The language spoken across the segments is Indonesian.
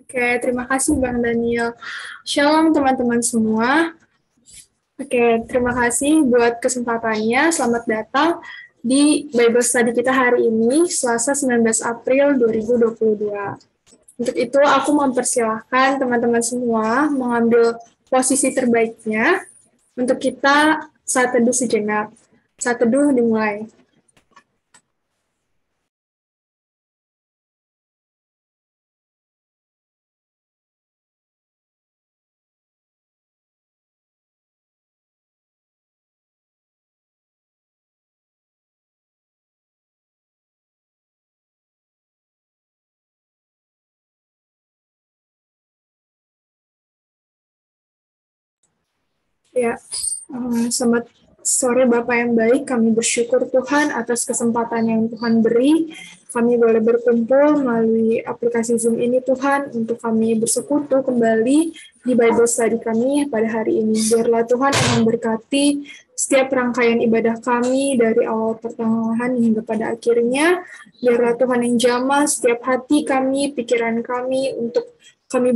Oke, terima kasih Bang Daniel. Shalom teman-teman semua. Oke, terima kasih buat kesempatannya. Selamat datang di Bible Study kita hari ini, Selasa 19 April 2022. Untuk itu, aku mempersilahkan teman-teman semua mengambil posisi terbaiknya untuk kita saat teduh sejenak. Saat teduh dimulai. Ya, selamat sore Bapak yang baik. Kami bersyukur Tuhan atas kesempatan yang Tuhan beri. Kami boleh berkumpul melalui aplikasi Zoom ini Tuhan untuk kami bersekutu kembali di Bible Study kami pada hari ini. Biarlah Tuhan yang memberkati setiap rangkaian ibadah kami dari awal pertengahan hingga pada akhirnya. Biarlah Tuhan yang jamah setiap hati kami, pikiran kami untuk kami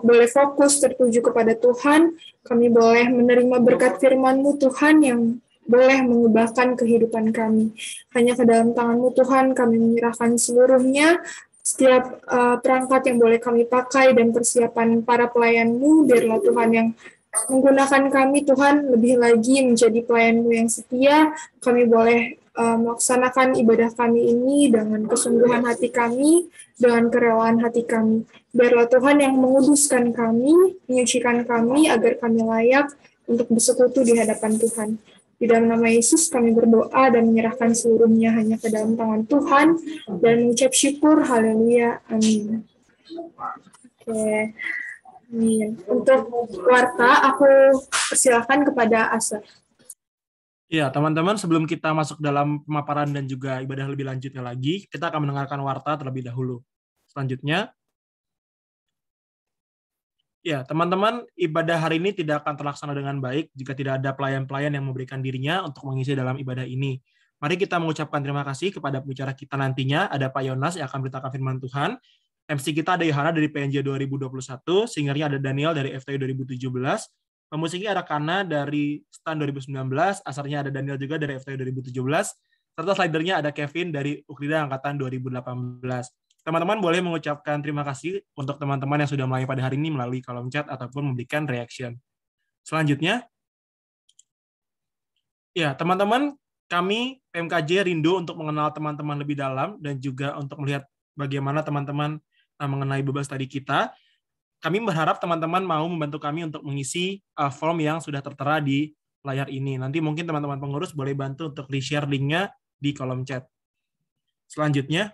boleh fokus tertuju kepada Tuhan. Kami boleh menerima berkat firman-Mu Tuhan yang boleh mengubahkan kehidupan kami. Hanya ke dalam tangan-Mu Tuhan kami menyerahkan seluruhnya, setiap perangkat yang boleh kami pakai dan persiapan para pelayan-Mu, biarlah Tuhan yang menggunakan kami Tuhan lebih lagi menjadi pelayan-Mu yang setia. Kami boleh melaksanakan ibadah kami ini dengan kesungguhan hati kami, dengan kerelaan hati kami. Biarlah Tuhan yang menguduskan kami, menyucikan kami agar kami layak untuk bersekutu di hadapan Tuhan. Di dalam nama Yesus kami berdoa dan menyerahkan seluruhnya hanya ke dalam tangan Tuhan dan mengucap syukur. Haleluya. Amin. Oke. Amin. Untuk warta, aku persilakan kepada Asa. Ya, teman-teman, sebelum kita masuk dalam pemaparan dan juga ibadah lebih lanjutnya lagi, kita akan mendengarkan warta terlebih dahulu. Selanjutnya, ya, teman-teman, ibadah hari ini tidak akan terlaksana dengan baik jika tidak ada pelayan-pelayan yang memberikan dirinya untuk mengisi dalam ibadah ini. Mari kita mengucapkan terima kasih kepada pembicara kita nantinya, ada Pak Yonas yang akan beritakan firman Tuhan. MC kita ada Yohana dari PNJ 2021, singernya ada Daniel dari FTI 2017, pemusiknya ada Kana dari STAN 2019, asarnya ada Daniel juga dari FTI 2017, serta slidernya ada Kevin dari Ukrida Angkatan 2018. Teman-teman boleh mengucapkan terima kasih untuk teman-teman yang sudah mulai pada hari ini melalui kolom chat ataupun memberikan reaction. Selanjutnya, ya teman-teman, kami PMKJ rindu untuk mengenal teman-teman lebih dalam dan juga untuk melihat bagaimana teman-teman mengenai Bible Study kita. Kami berharap teman-teman mau membantu kami untuk mengisi form yang sudah tertera di layar ini. Nanti mungkin teman-teman pengurus boleh bantu untuk di-share link-nya di kolom chat. Selanjutnya,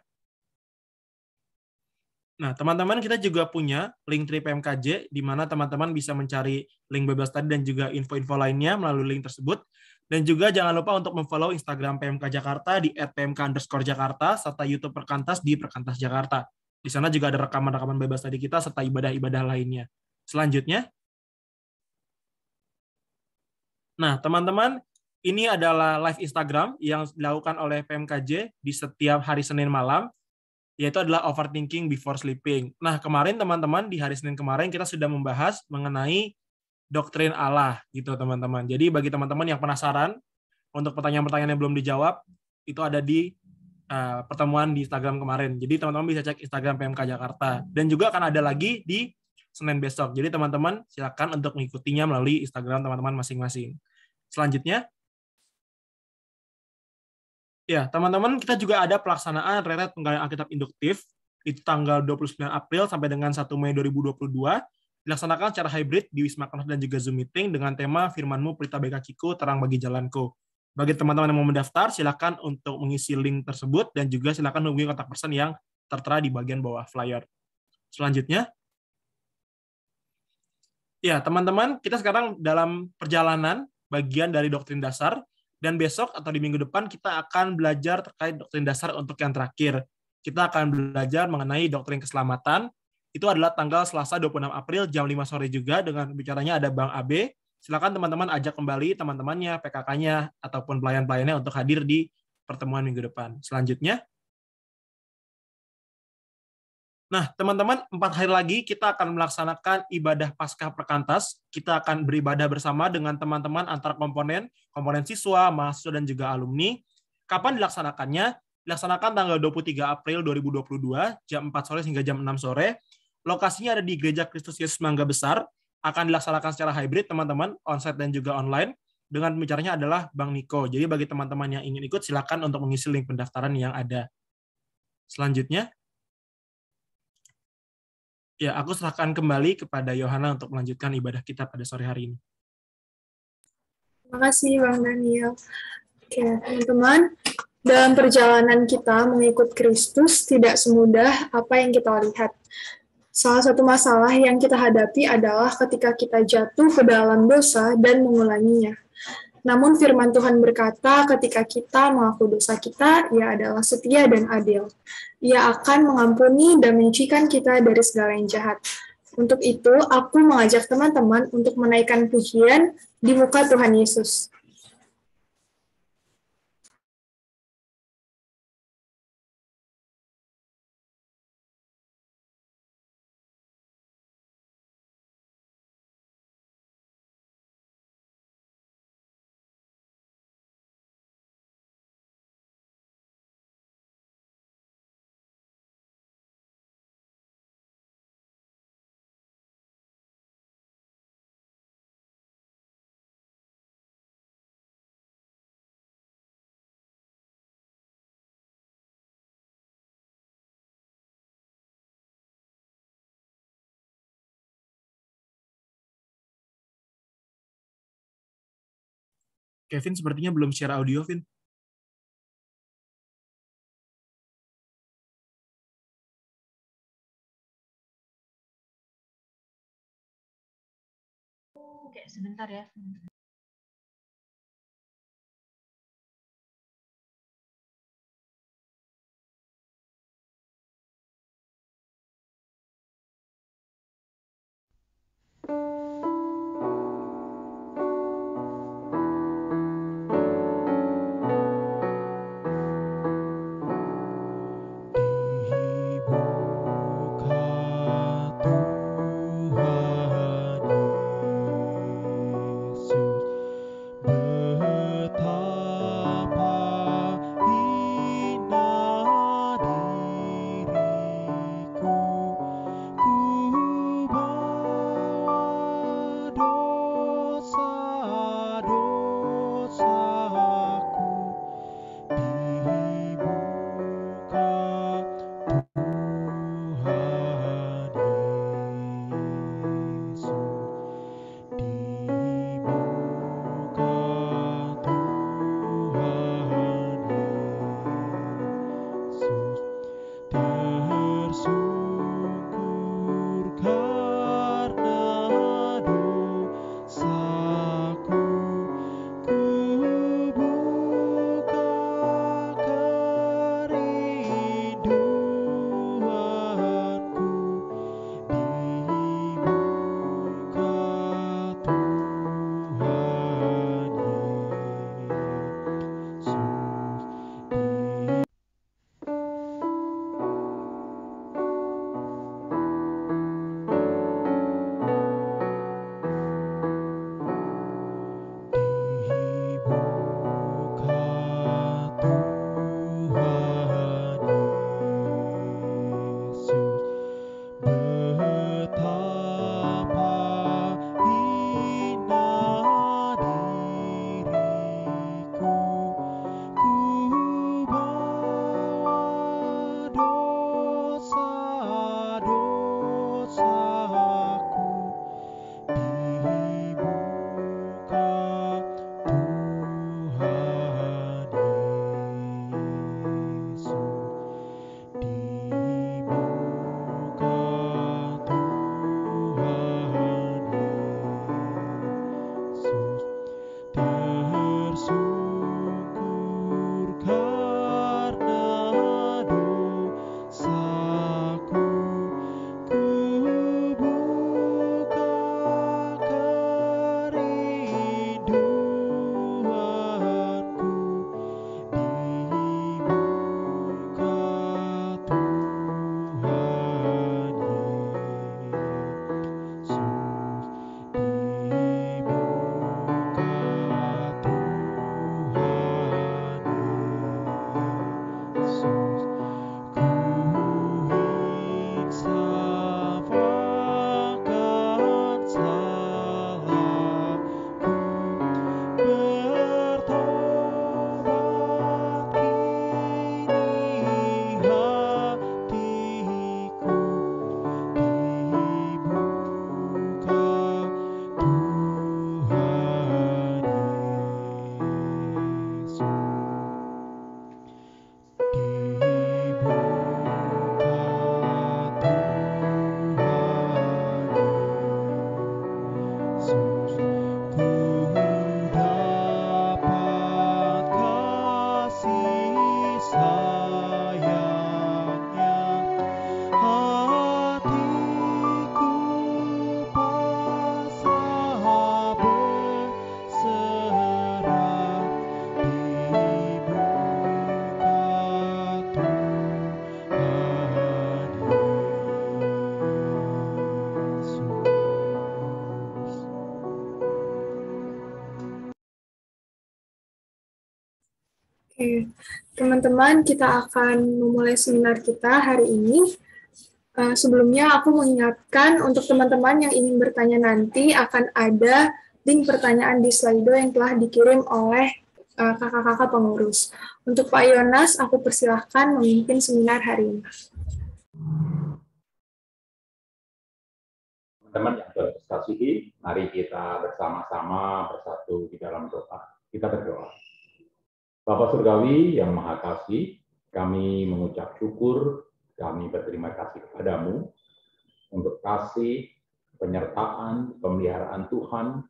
nah, teman-teman kita juga punya link Tree PMKJ, di mana teman-teman bisa mencari link Bible Study dan juga info-info lainnya melalui link tersebut. Dan juga jangan lupa untuk memfollow Instagram PMK Jakarta di @pmk_jakarta, serta YouTube Perkantas di Perkantas Jakarta. Di sana juga ada rekaman-rekaman Bible Study kita, serta ibadah-ibadah lainnya. Selanjutnya, nah teman-teman, ini adalah live Instagram yang dilakukan oleh PMKJ di setiap hari Senin malam, yaitu adalah overthinking before sleeping. Nah, kemarin teman-teman di hari Senin kemarin kita sudah membahas mengenai doktrin Allah gitu teman-teman. Jadi bagi teman-teman yang penasaran untuk pertanyaan-pertanyaan yang belum dijawab, itu ada di pertemuan di Instagram kemarin. Jadi teman-teman bisa cek Instagram PMK Jakarta. Dan juga akan ada lagi di Senin besok. Jadi teman-teman silakan untuk mengikutinya melalui Instagram teman-teman masing-masing. Selanjutnya, ya, teman-teman, kita juga ada pelaksanaan retret penggalian Alkitab induktif, itu tanggal 29 April sampai dengan 1 Mei 2022, dilaksanakan secara hybrid di Wisma Kenos dan juga Zoom Meeting dengan tema Firman-Mu Pelita Baik Kakiku, Terang Bagi Jalanku. Bagi teman-teman yang mau mendaftar, silakan untuk mengisi link tersebut dan juga silakan hubungi kontak person yang tertera di bagian bawah flyer. Selanjutnya, ya, teman-teman, kita sekarang dalam perjalanan bagian dari doktrin dasar, dan besok atau di minggu depan kita akan belajar terkait doktrin dasar untuk yang terakhir. Kita akan belajar mengenai doktrin keselamatan. Itu adalah tanggal Selasa 26 April jam 5 sore juga, dengan bicaranya ada Bang Abe. Silakan teman-teman ajak kembali teman-temannya, PKK-nya, ataupun pelayan-pelayannya untuk hadir di pertemuan minggu depan. Selanjutnya, Nah, teman-teman, 4 hari lagi kita akan melaksanakan ibadah Paskah Perkantas. Kita akan beribadah bersama dengan teman-teman antar komponen, komponen siswa, mahasiswa, dan juga alumni. Kapan dilaksanakannya? Dilaksanakan tanggal 23 April 2022, jam 4 sore hingga jam 6 sore. Lokasinya ada di Gereja Kristus Yesus Mangga Besar. Akan dilaksanakan secara hybrid, teman-teman, onsite dan juga online. Dengan pembicaranya adalah Bang Niko. Jadi bagi teman-teman yang ingin ikut, silakan untuk mengisi link pendaftaran yang ada. Selanjutnya, ya, aku serahkan kembali kepada Yohana untuk melanjutkan ibadah kita pada sore hari ini. Terima kasih, Bang Daniel. Oke, teman-teman, dalam perjalanan kita mengikut Kristus tidak semudah apa yang kita lihat. Salah satu masalah yang kita hadapi adalah ketika kita jatuh ke dalam dosa dan mengulanginya. Namun firman Tuhan berkata, ketika kita mengaku dosa kita, Ia adalah setia dan adil. Ia akan mengampuni dan menyucikan kita dari segala yang jahat. Untuk itu, aku mengajak teman-teman untuk menaikkan pujian di muka Tuhan Yesus. Kevin sepertinya belum share audio, Vin. Oke, sebentar ya. Dibuka Tuhan Yesus. Teman-teman, kita akan memulai seminar kita hari ini. Sebelumnya aku mengingatkan untuk teman-teman yang ingin bertanya nanti akan ada link pertanyaan di Slido yang telah dikirim oleh kakak-kakak pengurus. Untuk Pak Yonas, aku persilahkan memimpin seminar hari ini. Teman-teman yang terkasihi, mari kita bersama-sama bersatu di dalam doa. Kita berdoa. Bapa Surgawi yang Maha Kasih, kami mengucap syukur, kami berterima kasih kepadamu untuk kasih, penyertaan, pemeliharaan Tuhan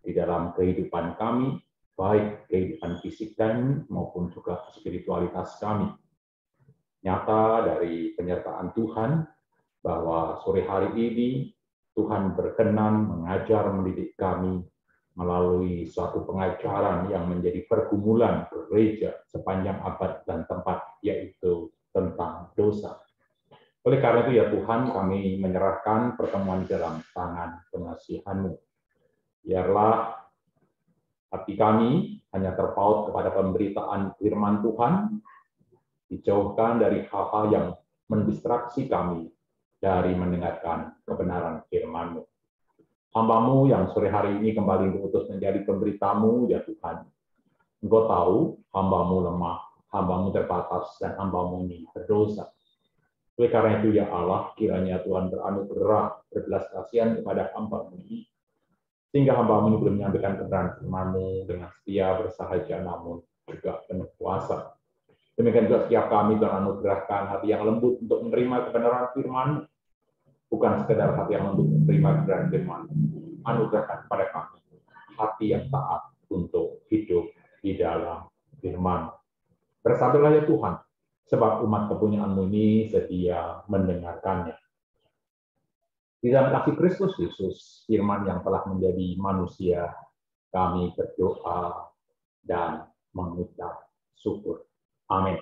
di dalam kehidupan kami, baik kehidupan fisik kami maupun juga spiritualitas kami. Nyata dari penyertaan Tuhan bahwa sore hari ini Tuhan berkenan mengajar mendidik kami melalui suatu pengajaran yang menjadi pergumulan gereja sepanjang abad dan tempat, yaitu tentang dosa. Oleh karena itu ya Tuhan, kami menyerahkan pertemuan dalam tangan pengasihan-Mu. Biarlah hati kami hanya terpaut kepada pemberitaan firman Tuhan, dijauhkan dari hal-hal yang mendistraksi kami dari mendengarkan kebenaran firman-Mu. Hamba-Mu yang sore hari ini kembali diutus menjadi pemberitamu, ya Tuhan. Engkau tahu hamba-Mu lemah, hamba-Mu terbatas, dan hamba-Mu ini berdosa. Oleh karena itu, ya Allah, kiranya Tuhan beranugerah, berbelas kasihan kepada hamba-Mu ini, sehingga hamba-Mu ini belum menyampaikan kebenaran firman-Mu dengan setia, bersahaja, namun juga penuh kuasa. Demikian juga setiap kami beranugerahkan hati yang lembut untuk menerima kebenaran firman-Mu. Bukan sekedar hati yang lembut menerima kebenaran firman, anugerahkan kepada kami hati yang taat untuk hidup di dalam firman. Bersatulah ya Tuhan, sebab umat kepunyaan-Mu ini sedia mendengarkannya. Di dalam kasih Kristus Yesus, firman yang telah menjadi manusia, kami berdoa dan mengucap syukur. Amin.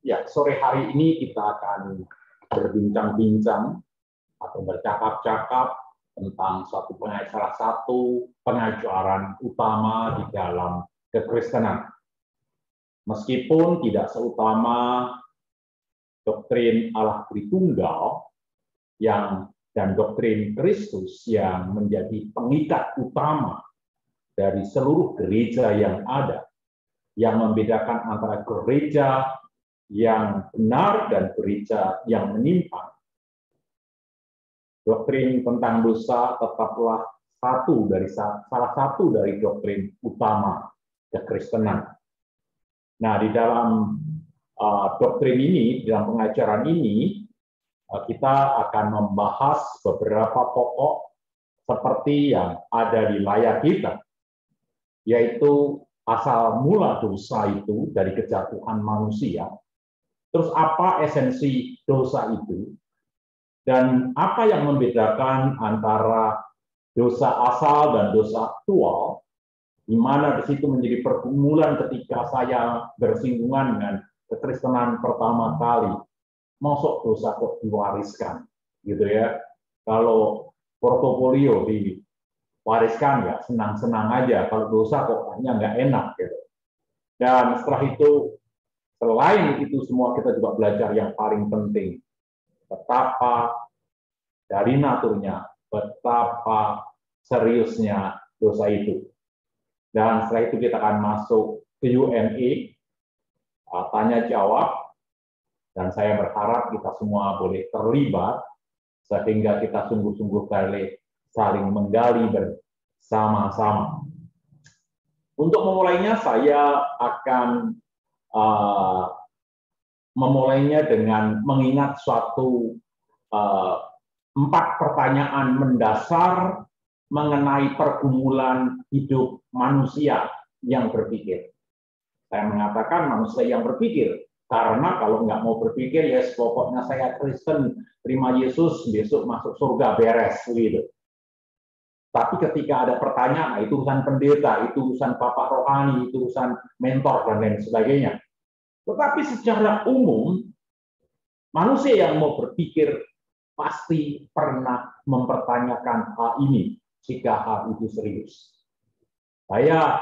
Ya, sore hari ini kita akan berbincang-bincang atau bercakap-cakap tentang salah satu pengajaran utama di dalam kekristenan. Meskipun tidak seutama doktrin Allah Tritunggal dan doktrin Kristus yang menjadi pengikat utama dari seluruh gereja yang ada, yang membedakan antara gereja yang benar dan gereja yang menyimpang. Doktrin tentang dosa tetaplah salah satu dari doktrin utama kekristenan. Nah, di dalam doktrin ini, di dalam pengajaran ini, kita akan membahas beberapa pokok seperti yang ada di layar kita, yaitu asal mula dosa itu dari kejatuhan manusia. Terus apa esensi dosa itu? Dan apa yang membedakan antara dosa asal dan dosa aktual, di mana di situ menjadi pergumulan ketika saya bersinggungan dengan kekristenan pertama kali. Masuk dosa kok diwariskan, gitu ya. Kalau portofolio diwariskan ya senang-senang aja, kalau dosa kok kayaknya nggak enak, gitu. Dan setelah itu, selain itu semua kita juga belajar yang paling penting, betapa dari naturnya, betapa seriusnya dosa itu. Dan setelah itu kita akan masuk ke Q&A, tanya jawab, dan saya berharap kita semua boleh terlibat, sehingga kita sungguh-sungguh saling menggali bersama-sama. Untuk memulainya, saya akan memulainya dengan mengingat suatu 4 pertanyaan mendasar mengenai pergumulan hidup manusia yang berpikir. Saya mengatakan manusia yang berpikir, karena kalau nggak mau berpikir, ya pokoknya saya Kristen, terima Yesus, besok masuk surga beres, gitu. Tapi ketika ada pertanyaan, itu urusan pendeta, itu urusan bapak rohani, itu urusan mentor, dan lain sebagainya. Tetapi secara umum, Manusia yang mau berpikir pasti pernah mempertanyakan hal ini jika hal itu serius. Saya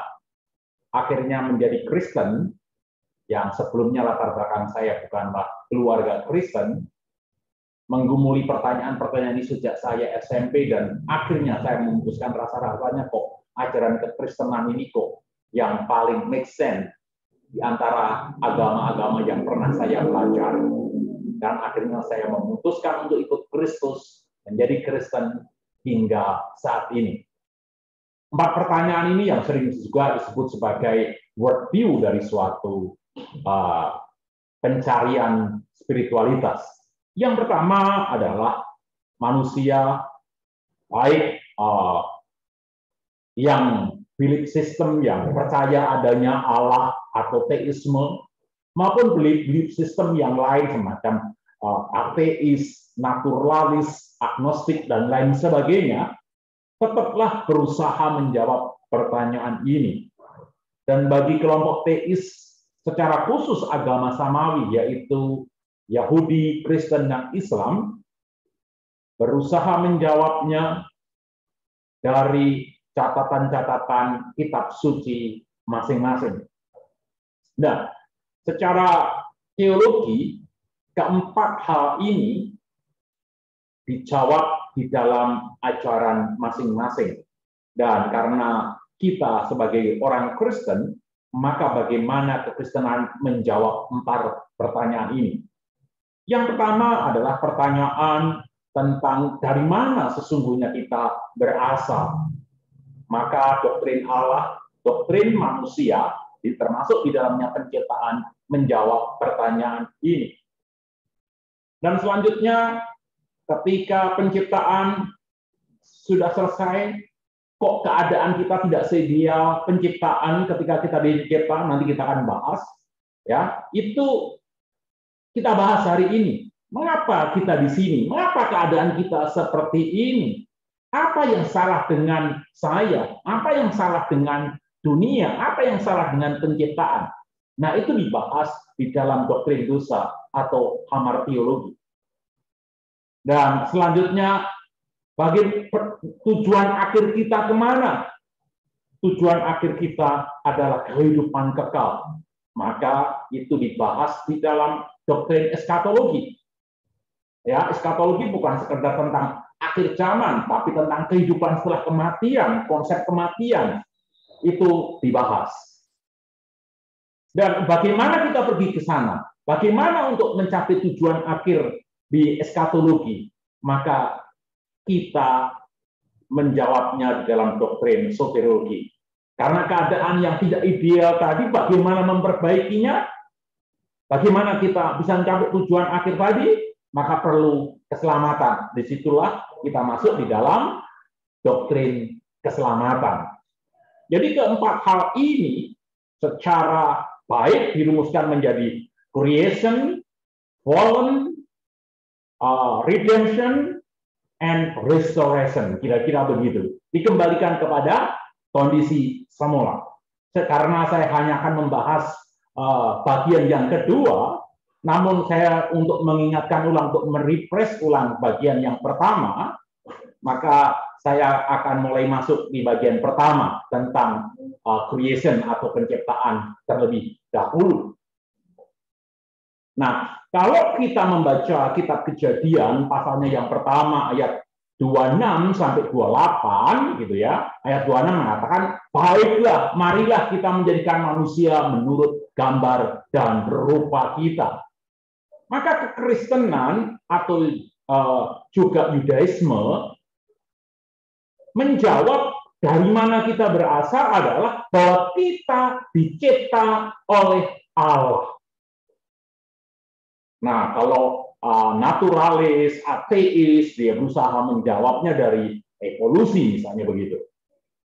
akhirnya menjadi Kristen, yang sebelumnya latar belakang saya bukanlah keluarga Kristen, menggumuli pertanyaan-pertanyaan ini sejak saya SMP, dan akhirnya saya memutuskan rasa-rasanya kok ajaran kekristenan ini kok yang paling make sense di antara agama-agama yang pernah saya pelajari. Dan akhirnya saya memutuskan untuk ikut Kristus, menjadi Kristen hingga saat ini. 4 pertanyaan ini yang sering juga disebut sebagai worldview dari suatu pencarian spiritualitas. Yang pertama adalah manusia baik yang belief system yang percaya adanya Allah atau teisme, maupun belief system yang lain semacam ateis, naturalis, agnostik, dan lain sebagainya, tetaplah berusaha menjawab pertanyaan ini. Dan bagi kelompok teis, secara khusus agama samawi, yaitu Yahudi, Kristen, dan Islam, berusaha menjawabnya dari catatan-catatan kitab suci masing-masing. Nah, secara teologi, keempat hal ini dijawab di dalam ajaran masing-masing. Dan karena kita sebagai orang Kristen, maka bagaimana kekristenan menjawab 4 pertanyaan ini? Yang pertama adalah pertanyaan tentang dari mana sesungguhnya kita berasal. Maka doktrin Allah, doktrin manusia, termasuk di dalamnya penciptaan, menjawab pertanyaan ini. Dan selanjutnya, ketika penciptaan sudah selesai, kok keadaan kita tidak seideal penciptaan ketika kita dicipta, nanti kita akan bahas, ya, itu kita bahas hari ini. Mengapa kita di sini? Mengapa keadaan kita seperti ini? Apa yang salah dengan saya? Apa yang salah dengan dunia? Apa yang salah dengan penciptaan? Nah, itu dibahas di dalam doktrin dosa atau hamartiologi. Dan selanjutnya, bagi tujuan akhir kita kemana? Tujuan akhir kita adalah kehidupan kekal. Maka itu dibahas di dalam doktrin eskatologi. Ya, eskatologi bukan sekedar tentang akhir zaman, tapi tentang kehidupan setelah kematian, konsep kematian itu dibahas. Dan bagaimana kita pergi ke sana? Bagaimana untuk mencapai tujuan akhir di eskatologi? Maka kita menjawabnya di dalam doktrin soteriologi. Karena keadaan yang tidak ideal tadi, bagaimana memperbaikinya? Bagaimana kita bisa mencapai tujuan akhir tadi? Maka perlu keselamatan. Disitulah kita masuk di dalam doktrin keselamatan. Jadi keempat hal ini secara baik dirumuskan menjadi creation, fallen, redemption, and restoration. Kira-kira begitu. Dikembalikan kepada kondisi semula. Karena saya hanya akan membahas bagian yang kedua, namun saya untuk mengingatkan ulang, untuk merefresh ulang bagian yang pertama, maka saya akan mulai masuk di bagian pertama tentang creation atau penciptaan terlebih dahulu. Nah, kalau kita membaca kitab Kejadian, pasalnya yang pertama ayat 26 sampai 28 gitu ya. Ayat 26 mengatakan, "Baiklah, marilah kita menjadikan manusia menurut gambar dan rupa kita." Maka kekristenan atau juga Yudaisme menjawab dari mana kita berasal adalah bahwa kita dicipta oleh Allah. Nah, kalau naturalis, ateis, dia berusaha menjawabnya dari evolusi, misalnya begitu.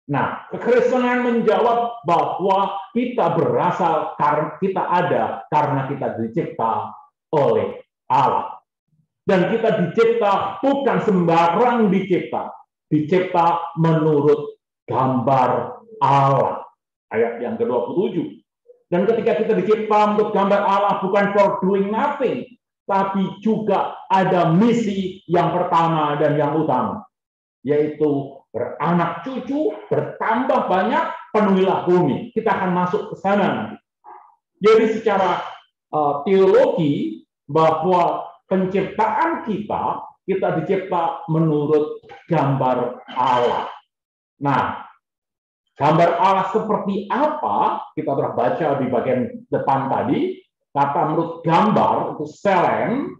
Nah, kekristenan menjawab bahwa kita berasal, karena kita ada karena kita dicipta oleh Allah. Dan kita dicipta bukan sembarang dicipta, dicipta menurut gambar Allah. Ayat yang ke-27. Dan ketika kita dicipta menurut gambar Allah, bukan for doing nothing, tapi juga ada misi yang pertama dan yang utama, yaitu beranak cucu, bertambah banyak, penuhilah bumi. Kita akan masuk ke sana nanti. Jadi secara teologi, bahwa penciptaan kita dicipta menurut gambar Allah. Nah, gambar Allah seperti apa? Kita telah baca di bagian depan tadi. Kata menurut gambar itu selen,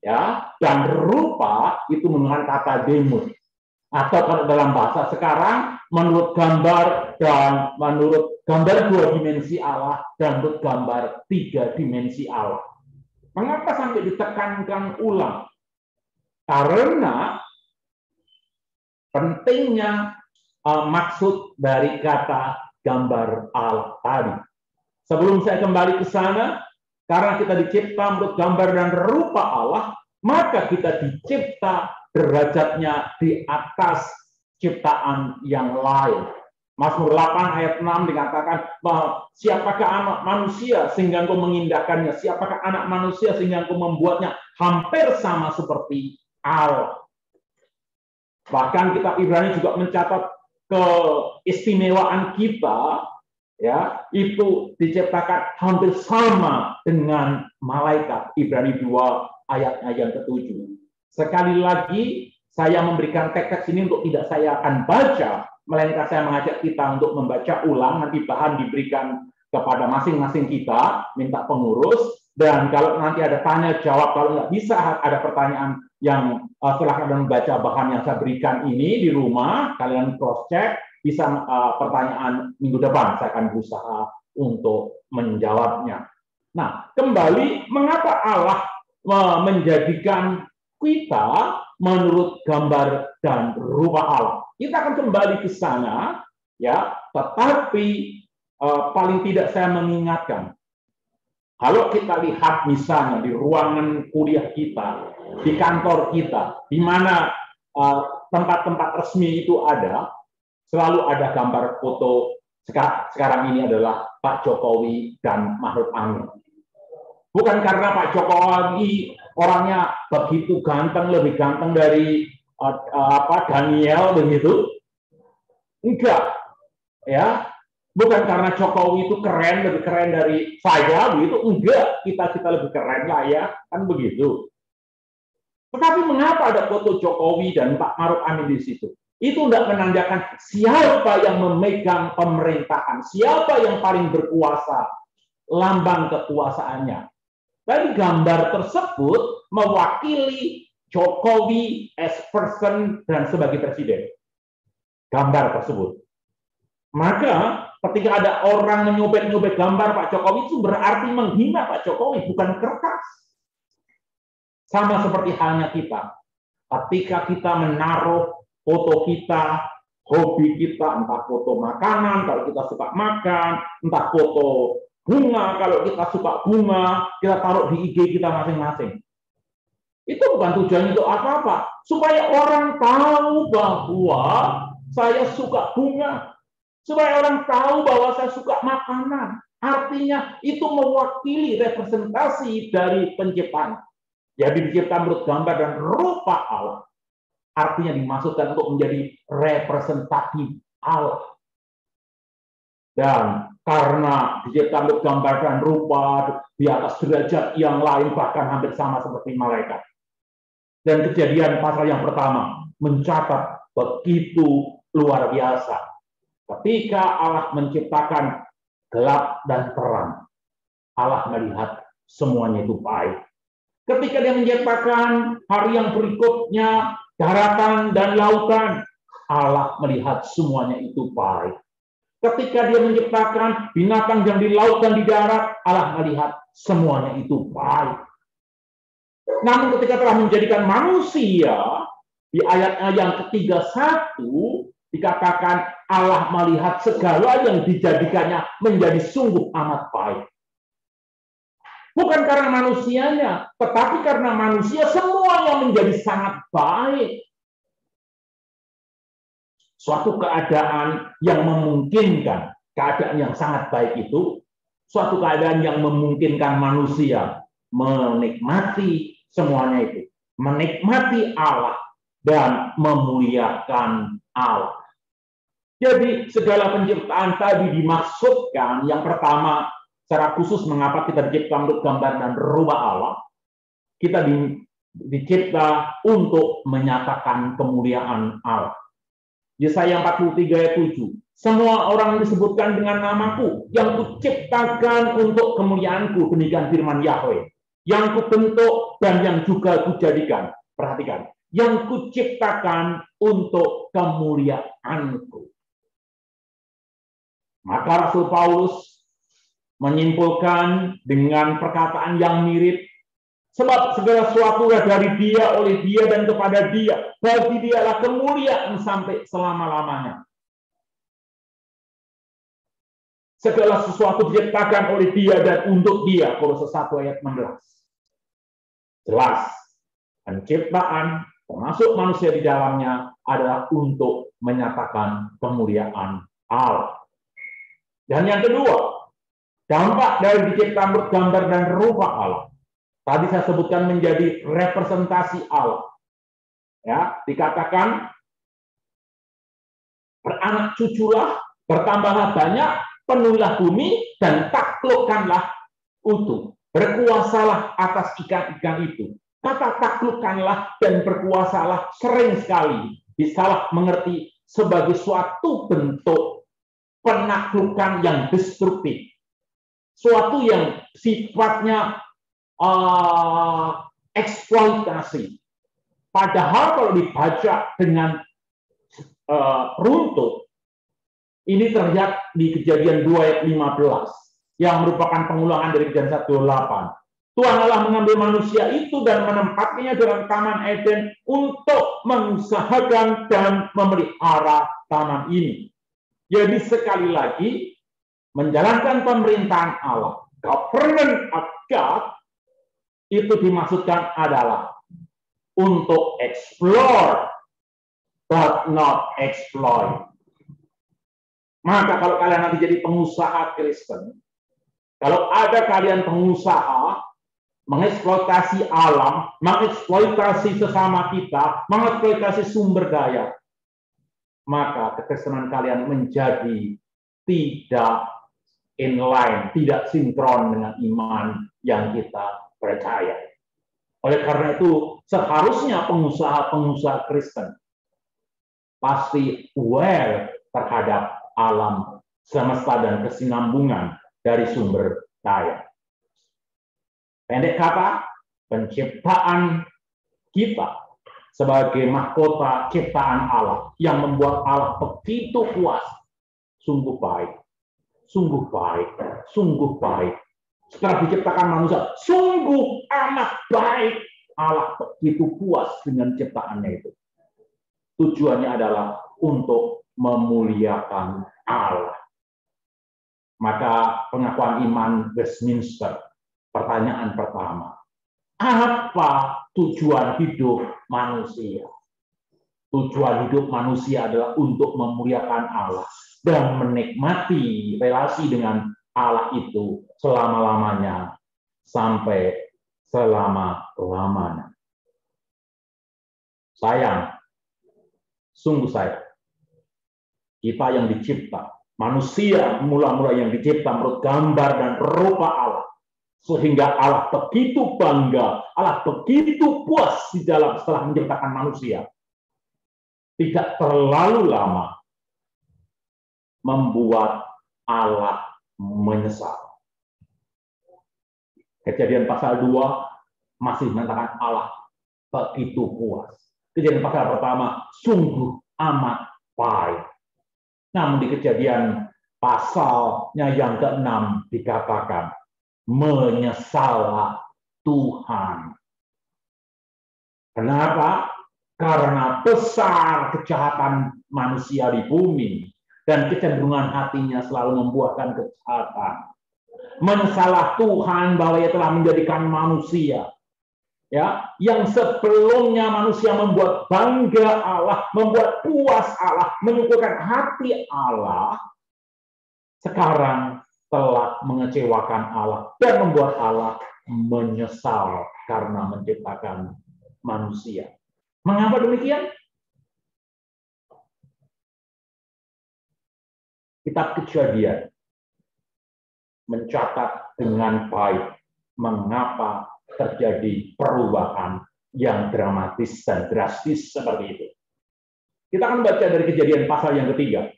ya, dan rupa itu menggunakan kata demos. Atau kalau dalam bahasa sekarang menurut gambar dan menurut gambar 2 dimensi Allah dan menurut gambar 3 dimensi Allah. Mengapa sampai ditekankan ulang? Karena pentingnya maksud dari kata gambar Allah tadi. Sebelum saya kembali ke sana, karena kita dicipta menurut gambar dan rupa Allah, maka kita dicipta derajatnya di atas ciptaan yang lain. Mazmur 8 ayat 6 dikatakan bahwa siapakah anak manusia sehingga engkau mengindahkannya, siapakah anak manusia sehingga engkau membuatnya hampir sama seperti Allah. Bahkan kitab Ibrani juga mencatat keistimewaan kita, ya, itu diciptakan hampir sama dengan malaikat. Ibrani 2 ayatnya yang ke-7. Sekali lagi saya memberikan teks ini untuk tidak saya akan baca, melainkan saya mengajak kita untuk membaca ulang. Nanti bahan diberikan kepada masing-masing kita, minta pengurus, dan kalau nanti ada tanya jawab, kalau nggak bisa ada pertanyaan yang setelah kalian membaca bahan yang saya berikan ini di rumah, kalian cross check, bisa pertanyaan minggu depan saya akan berusaha untuk menjawabnya. Nah, kembali mengapa Allah menjadikan kita menurut gambar dan rupa Allah? Kita akan kembali ke sana, ya. Tetapi paling tidak saya mengingatkan, kalau kita lihat misalnya di ruangan kuliah kita, di kantor kita, di mana tempat-tempat resmi itu ada, selalu ada gambar foto. Sekarang ini adalah Pak Jokowi dan Ma'ruf Amin. Bukan karena Pak Jokowi orangnya begitu ganteng, lebih ganteng dari Daniel begitu. Enggak, ya. Bukan karena Jokowi itu keren, lebih keren dari saya begitu. Enggak, kita lebih keren lah ya, kan begitu. Tetapi mengapa ada foto Jokowi dan Pak Ma'ruf Amin di situ? Itu tidak menandakan siapa yang memegang pemerintahan, siapa yang paling berkuasa, lambang kekuasaannya. Tapi gambar tersebut mewakili Jokowi as person dan sebagai presiden. Gambar tersebut. Maka ketika ada orang menyobek-nyobek gambar Pak Jokowi, itu berarti menghina Pak Jokowi, bukan kertas. Sama seperti halnya kita. Ketika kita menaruh foto kita, hobi kita, entah foto makanan, kalau kita suka makan, entah foto bunga, kalau kita suka bunga, kita taruh di IG kita masing-masing. Itu bukan tujuan untuk apa-apa. Supaya orang tahu bahwa saya suka bunga. Supaya orang tahu bahwa saya suka makanan. Artinya itu mewakili representasi dari penciptaan. Jadi dicipta menurut gambar dan rupa Allah. Artinya dimaksudkan untuk menjadi representatif Allah. Dan karena dicipta menurut gambar dan rupa di atas derajat yang lain, bahkan hampir sama seperti malaikat. Dan Kejadian pasal yang pertama mencatat begitu luar biasa. Ketika Allah menciptakan gelap dan terang, Allah melihat semuanya itu baik. Ketika dia menciptakan hari yang berikutnya, daratan dan lautan, Allah melihat semuanya itu baik. Ketika dia menciptakan binatang yang di laut dan di darat, Allah melihat semuanya itu baik. Namun ketika telah menjadikan manusia, di ayatnya yang ke-31, dikatakan Allah melihat segala yang dijadikannya menjadi sungguh amat baik. Bukan karena manusianya, tetapi karena manusia semuanya menjadi sangat baik. Suatu keadaan yang memungkinkan, keadaan yang sangat baik itu, suatu keadaan yang memungkinkan manusia menikmati semuanya itu. Menikmati Allah dan memuliakan Allah. Jadi segala penciptaan tadi dimaksudkan, yang pertama secara khusus mengapa kita dicipta menurut gambar dan rupa Allah. Kita dicipta untuk menyatakan kemuliaan Allah. Yesaya 43 ayat 7. Semua orang disebutkan dengan namaku, yang kuciptakan untuk kemuliaanku, demikian firman Yahweh. Yang kubentuk dan yang juga kujadikan. Perhatikan, yang kuciptakan untuk kemuliaanku. Maka Rasul Paulus menyimpulkan dengan perkataan yang mirip, sebab segala sesuatu dari Dia, oleh Dia, dan kepada Dia. Bagi Dialah kemuliaan sampai selama-lamanya. Segala sesuatu diciptakan oleh Dia dan untuk Dia. Kolose 1 ayat 16. Jelas, penciptaan, termasuk manusia di dalamnya, adalah untuk menyatakan kemuliaan Allah. Dan yang kedua, dampak dari dicipta menurut gambar dan rupa Allah. Tadi saya sebutkan menjadi representasi Allah. Ya, dikatakan beranak cuculah, bertambahlah banyak, penuhilah bumi dan taklukkanlah utuh. Berkuasalah atas ikan-ikan itu. Kata taklukkanlah dan berkuasalah sering sekali disalah mengerti sebagai suatu bentuk penaklukan yang destruktif. Suatu yang sifatnya eksploitasi. Padahal kalau dibaca dengan runtut, ini terlihat di Kejadian 2 ayat 15, yang merupakan pengulangan dari Kejadian 1:8. Tuhan Allah mengambil manusia itu dan menempatkannya dalam Taman Eden untuk mengusahakan dan memelihara taman ini. Jadi sekali lagi, menjalankan pemerintahan Allah, government of God, itu dimaksudkan adalah untuk explore, but not exploit. Maka kalau kalian nanti jadi pengusaha Kristen, kalau ada kalian pengusaha mengeksploitasi alam, mengeksploitasi sesama kita, mengeksploitasi sumber daya, maka kekristenan kalian menjadi tidak inline, tidak sinkron dengan iman yang kita percaya. Oleh karena itu, seharusnya pengusaha-pengusaha Kristen pasti aware terhadap alam semesta dan kesinambungan dari sumber daya. Pendek kata, penciptaan kita sebagai mahkota ciptaan Allah yang membuat Allah begitu puas, sungguh baik, sungguh baik, sungguh baik. Setelah diciptakan manusia, sungguh amat baik. Allah begitu puas dengan ciptaannya itu. Tujuannya adalah untuk memuliakan Allah. Maka pengakuan iman Westminster, pertanyaan pertama, apa tujuan hidup manusia? Tujuan hidup manusia adalah untuk memuliakan Allah dan menikmati relasi dengan Allah itu selama-lamanya sampai selama-lamanya. Sayang, sungguh sayang, kita yang dicipta, manusia mula-mula yang dicipta menurut gambar dan rupa Allah, sehingga Allah begitu bangga, Allah begitu puas di dalam setelah menciptakan manusia. Tidak terlalu lama membuat Allah menyesal. Kejadian pasal 2 masih mengatakan Allah begitu puas. Kejadian pasal pertama sungguh amat baik. Namun di Kejadian pasalnya yang ke-6 dikatakan menyesallah Tuhan. Kenapa? Karena besar kejahatan manusia di bumi dan kecenderungan hatinya selalu membuahkan kejahatan. Menyesallah Tuhan bahwa Ia telah menjadikan manusia, ya, yang sebelumnya manusia membuat bangga Allah, membuat puas Allah, menyuguhkan hati Allah, sekarang telah mengecewakan Allah dan membuat Allah menyesal karena menciptakan manusia. Mengapa demikian? Kitab Kejadian mencatat dengan baik mengapa terjadi perubahan yang dramatis dan drastis seperti itu. Kita akan baca dari Kejadian pasal yang ketiga.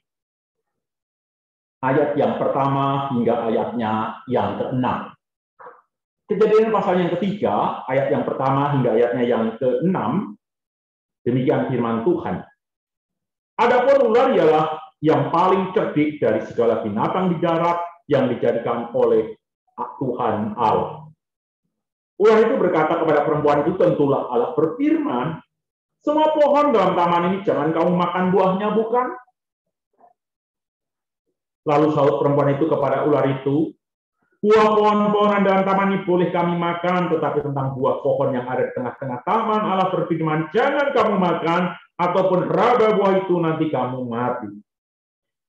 Ayat yang pertama hingga ayatnya yang ke-6. Kejadian pasal yang ketiga, ayat yang pertama hingga ayatnya yang ke-6, demikian firman Tuhan. Adapun ular ialah yang paling cerdik dari segala binatang di darat yang dijadikan oleh Tuhan Allah. Ular itu berkata kepada perempuan itu, tentulah Allah berfirman, semua pohon dalam taman ini jangan kamu makan buahnya, bukan? Lalu sahut perempuan itu kepada ular itu, buah pohon-pohonan dalam taman ini boleh kami makan, tetapi tentang buah pohon yang ada di tengah-tengah taman, Allah berfirman, jangan kamu makan, ataupun raba buah itu nanti kamu mati.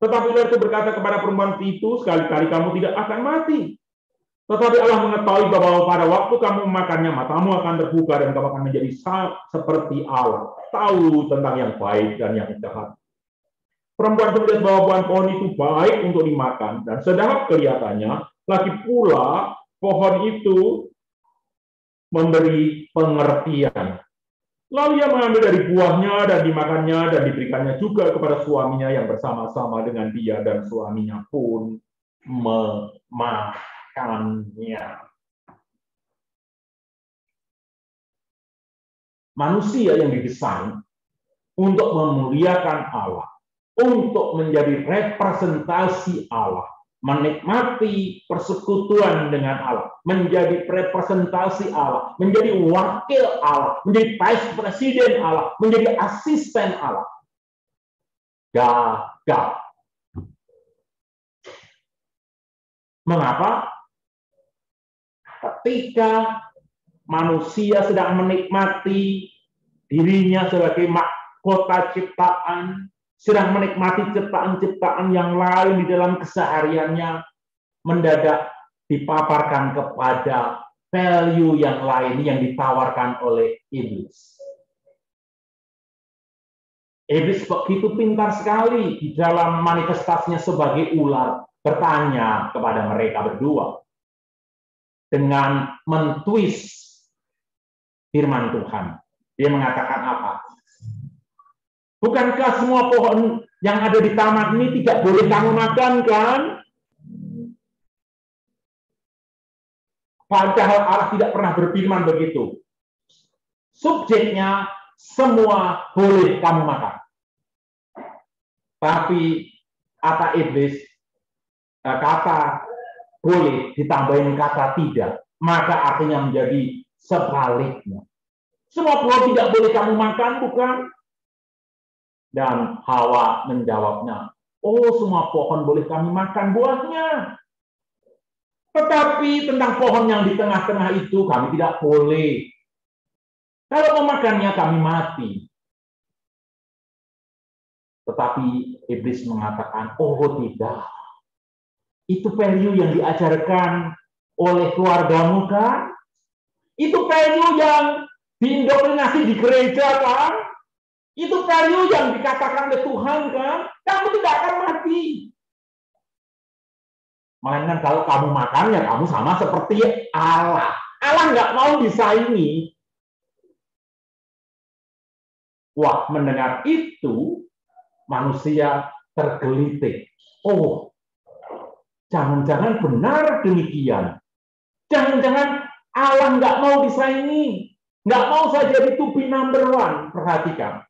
Tetapi ular itu berkata kepada perempuan itu, sekali-kali kamu tidak akan mati. Tetapi Allah mengetahui bahwa pada waktu kamu memakannya, matamu akan terbuka dan kamu akan menjadi seperti Allah, tahu tentang yang baik dan yang jahat. Perempuan itu melihat bahwa buah pohon itu baik untuk dimakan, dan sedap kelihatannya, lagi pula pohon itu memberi pengertian. Lalu ia mengambil dari buahnya dan dimakannya dan diberikannya juga kepada suaminya yang bersama-sama dengan dia, dan suaminya pun memakannya. Manusia yang didesain untuk memuliakan Allah, untuk menjadi representasi Allah, menikmati persekutuan dengan Allah, menjadi representasi Allah, menjadi wakil Allah, menjadi vice presiden Allah, menjadi asisten Allah. Gagal. Mengapa? Ketika manusia sedang menikmati dirinya sebagai mahkota ciptaan, sedang menikmati ciptaan-ciptaan yang lain di dalam kesehariannya, mendadak dipaparkan kepada value yang lain yang ditawarkan oleh iblis. Iblis begitu pintar sekali di dalam manifestasinya sebagai ular, bertanya kepada mereka berdua dengan mentwist firman Tuhan. Dia mengatakan apa? Bukankah semua pohon yang ada di taman ini tidak boleh kamu makan, kan? Padahal Allah tidak pernah berfirman begitu. Subjeknya semua boleh kamu makan. Tapi kata iblis, kata boleh ditambahin kata tidak, maka artinya menjadi sebaliknya. Semua pohon tidak boleh kamu makan, bukan? Dan Hawa menjawabnya, oh semua pohon boleh kami makan buahnya. Tetapi tentang pohon yang di tengah-tengah itu kami tidak boleh. Kalau memakannya kami mati. Tetapi iblis mengatakan, oh tidak. Itu value yang diajarkan oleh keluargamu, kan? Itu value yang diindoktrinasi di gereja, kan? Itu value yang dikatakan oleh Tuhan, kan? Kamu tidak akan mati. Melainkan kalau kamu makannya, kamu sama seperti Allah. Allah nggak mau disaingi. Wah, mendengar itu, manusia tergelitik. Oh, jangan-jangan benar demikian. Jangan-jangan Allah nggak mau disaingi. Nggak mau saya jadi to be number one. Perhatikan.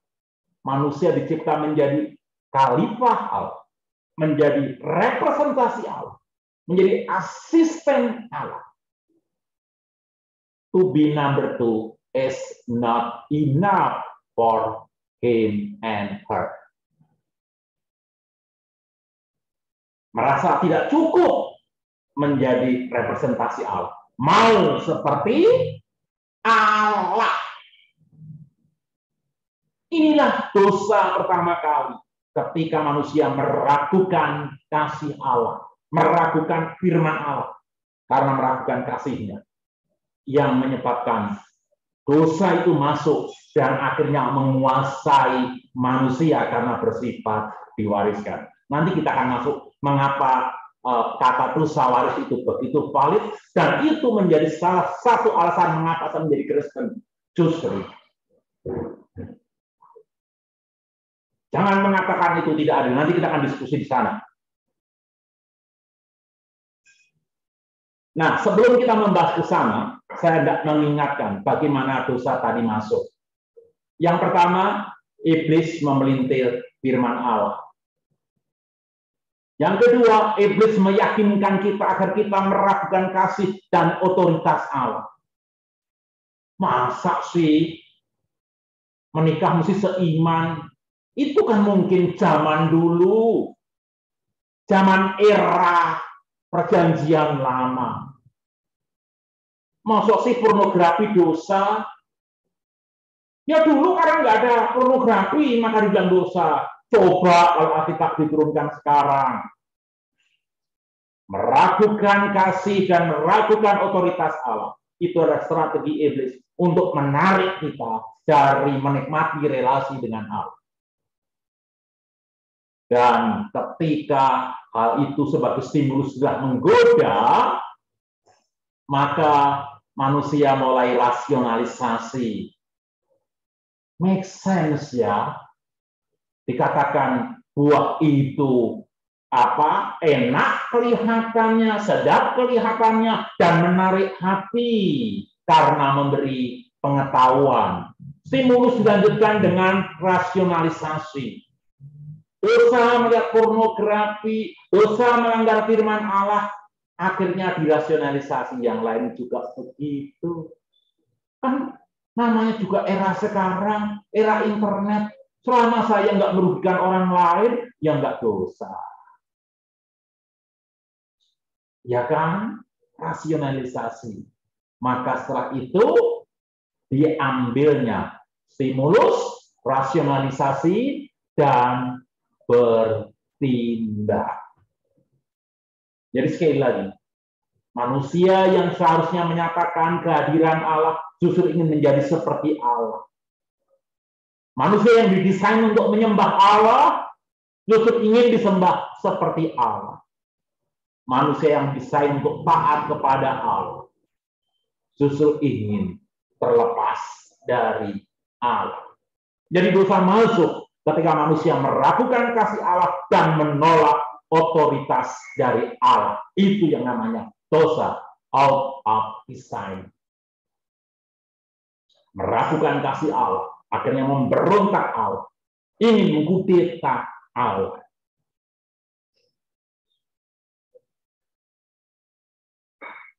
Manusia dicipta menjadi khalifah Allah, menjadi representasi Allah, menjadi asisten Allah. To be number two is not enough for him and her. Merasa tidak cukup menjadi representasi Allah. Mau seperti Allah. Inilah dosa pertama kali ketika manusia meragukan kasih Allah, meragukan firman Allah karena meragukan kasih-Nya. yang menyebabkan dosa itu masuk dan akhirnya menguasai manusia karena bersifat diwariskan. Nanti kita akan masuk mengapa kata dosa waris itu begitu valid, dan itu menjadi salah satu alasan mengapa saya menjadi Kristen. Justru jangan mengatakan itu tidak adil. Nanti kita akan diskusi di sana. Nah, sebelum kita membahas ke sana, saya hendak mengingatkan bagaimana dosa tadi masuk. Yang pertama, iblis memelintir firman Allah. Yang kedua, iblis meyakinkan kita agar kita meragukan kasih dan otoritas Allah. Masa sih menikah mesti seiman? Itu kan mungkin zaman dulu. Zaman era perjanjian lama. Masa sih pornografi dosa? Ya dulu karena nggak ada pornografi, maka dibilang dosa. Coba kalau Alkitab diturunkan sekarang. Meragukan kasih dan meragukan otoritas Allah. Itu adalah strategi iblis untuk menarik kita dari menikmati relasi dengan Allah. Dan ketika hal itu sebagai stimulus sudah menggoda, maka manusia mulai rasionalisasi. Make sense ya. Dikatakan buah itu enak kelihatannya, sedap kelihatannya, dan menarik hati karena memberi pengetahuan. Stimulus dilanjutkan dengan rasionalisasi. Dosa melihat pornografi, dosa melanggar firman Allah, akhirnya dirasionalisasi yang lain juga begitu. Kan namanya juga era sekarang, era internet. Selama saya nggak merugikan orang lain, ya nggak dosa. Ya kan? Rasionalisasi. Maka setelah itu diambilnya stimulus, rasionalisasi, dan bertindak. Jadi sekali lagi, manusia yang seharusnya menyatakan kehadiran Allah justru ingin menjadi seperti Allah. Manusia yang didesain untuk menyembah Allah justru ingin disembah seperti Allah. Manusia yang didesain untuk taat kepada Allah justru ingin terlepas dari Allah. Jadi dosa masuk ketika manusia meragukan kasih Allah dan menolak otoritas dari Allah. Itu yang namanya dosa out of design. Meragukan kasih Allah, akhirnya memberontak Allah, ingin mengkudeta Allah.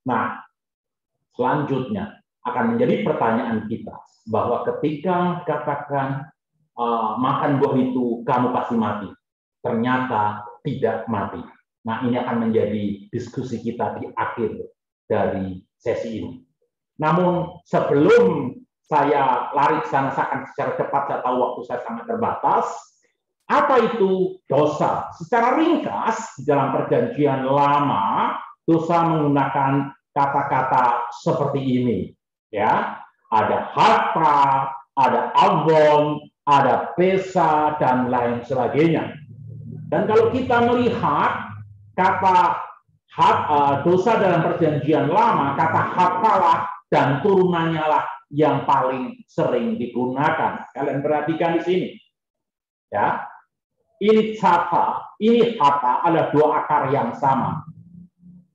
Nah, selanjutnya akan menjadi pertanyaan kita bahwa ketika katakan makan buah itu kamu pasti mati, ternyata tidak mati. Nah, ini akan menjadi diskusi kita di akhir dari sesi ini. Namun sebelum saya lari ke sana, saya akan secara cepat, saya tahu waktu saya sangat terbatas. Apa itu dosa? Secara ringkas, di dalam perjanjian lama, dosa menggunakan kata-kata seperti ini. Ya, ada harta, ada avon, ada pesa, dan lain sebagainya. Dan kalau kita melihat kata dosa dalam perjanjian lama, kata hartalah dan turunannya lah yang paling sering digunakan. Kalian perhatikan di sini. Ya. Ini harta adalah dua akar yang sama.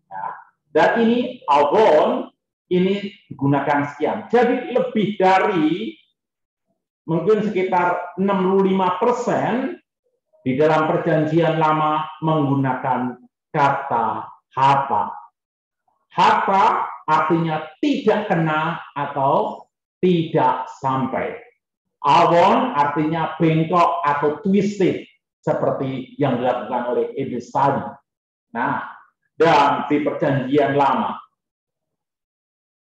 Ya. Dan ini avon, ini digunakan sekian. Jadi lebih dari mungkin sekitar 65% di dalam perjanjian lama menggunakan kata harta. Harta artinya tidak kena atau tidak sampai. Avon artinya bengkok atau twisted, seperti yang dilakukan oleh iblis tadi. Nah, dan di perjanjian lama,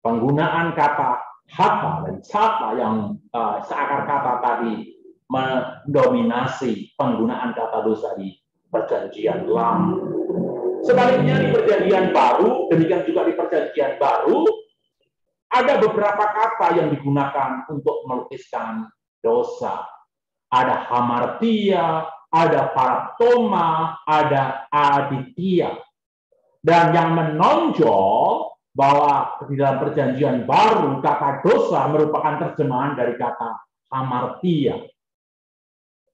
penggunaan kata harta dan harta yang seakar kata tadi mendominasi penggunaan kata dosa di perjanjian lama. Sebaliknya di perjanjian baru, demikian juga di perjanjian baru, ada beberapa kata yang digunakan untuk melukiskan dosa. Ada hamartia, ada paraptoma, ada aditya. Dan yang menonjol bahwa di dalam perjanjian baru kata dosa merupakan terjemahan dari kata hamartia.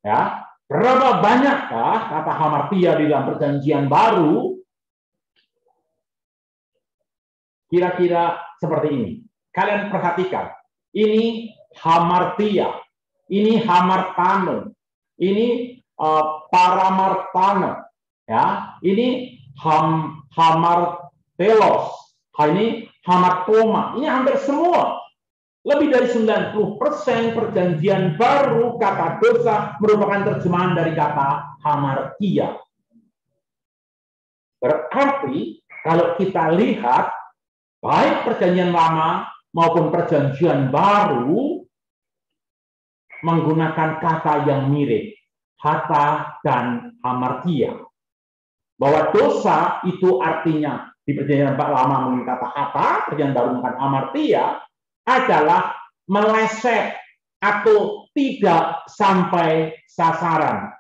Ya, berapa banyakkah kata hamartia di dalam perjanjian baru? Kira-kira seperti ini. Kalian perhatikan. Ini hamartia. Ini hamartano. Ini paramartano. Ya, ini hamartelos. Ini hamartoma. Ini hampir semua. Lebih dari 90% perjanjian baru kata dosa merupakan terjemahan dari kata hamartia. Berarti kalau kita lihat baik perjanjian lama maupun perjanjian baru menggunakan kata yang mirip, hata dan hamartia. Bahwa dosa itu artinya di perjanjian lama menggunakan kata hata, perjanjian baru menggunakan hamartia adalah meleset atau tidak sampai sasaran.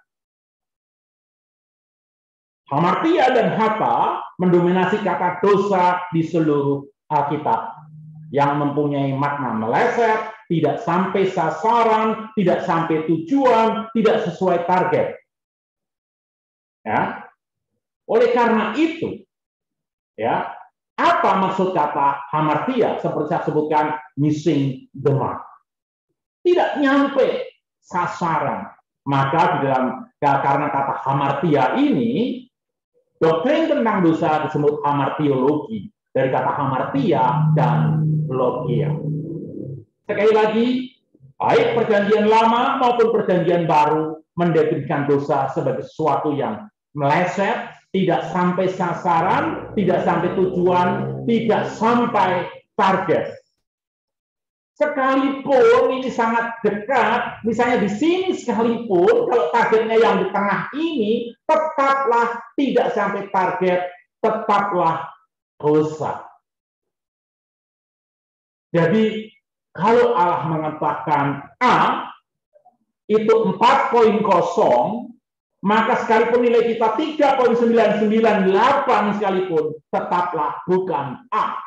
Hamartia dan hata mendominasi kata dosa di seluruh Alkitab yang mempunyai makna meleset, tidak sampai sasaran, tidak sampai tujuan, tidak sesuai target. Ya. Oleh karena itu, ya, apa maksud kata hamartia? Seperti saya sebutkan, missing the mark. Tidak nyampe sasaran. Maka di dalam karena kata hamartia ini, doktrin tentang dosa disebut hamartiologi. Dari kata hamartia dan logia. Sekali lagi, baik perjanjian lama maupun perjanjian baru mendefinisikan dosa sebagai sesuatu yang meleset, tidak sampai sasaran, tidak sampai tujuan, tidak sampai target. Sekalipun ini sangat dekat, misalnya di sini sekalipun, kalau targetnya yang di tengah ini, tetaplah tidak sampai target, tetaplah dosa. Jadi, kalau Allah mengatakan A, itu 4.0, maka sekalipun nilai kita 3.998 sekalipun, tetaplah bukan A.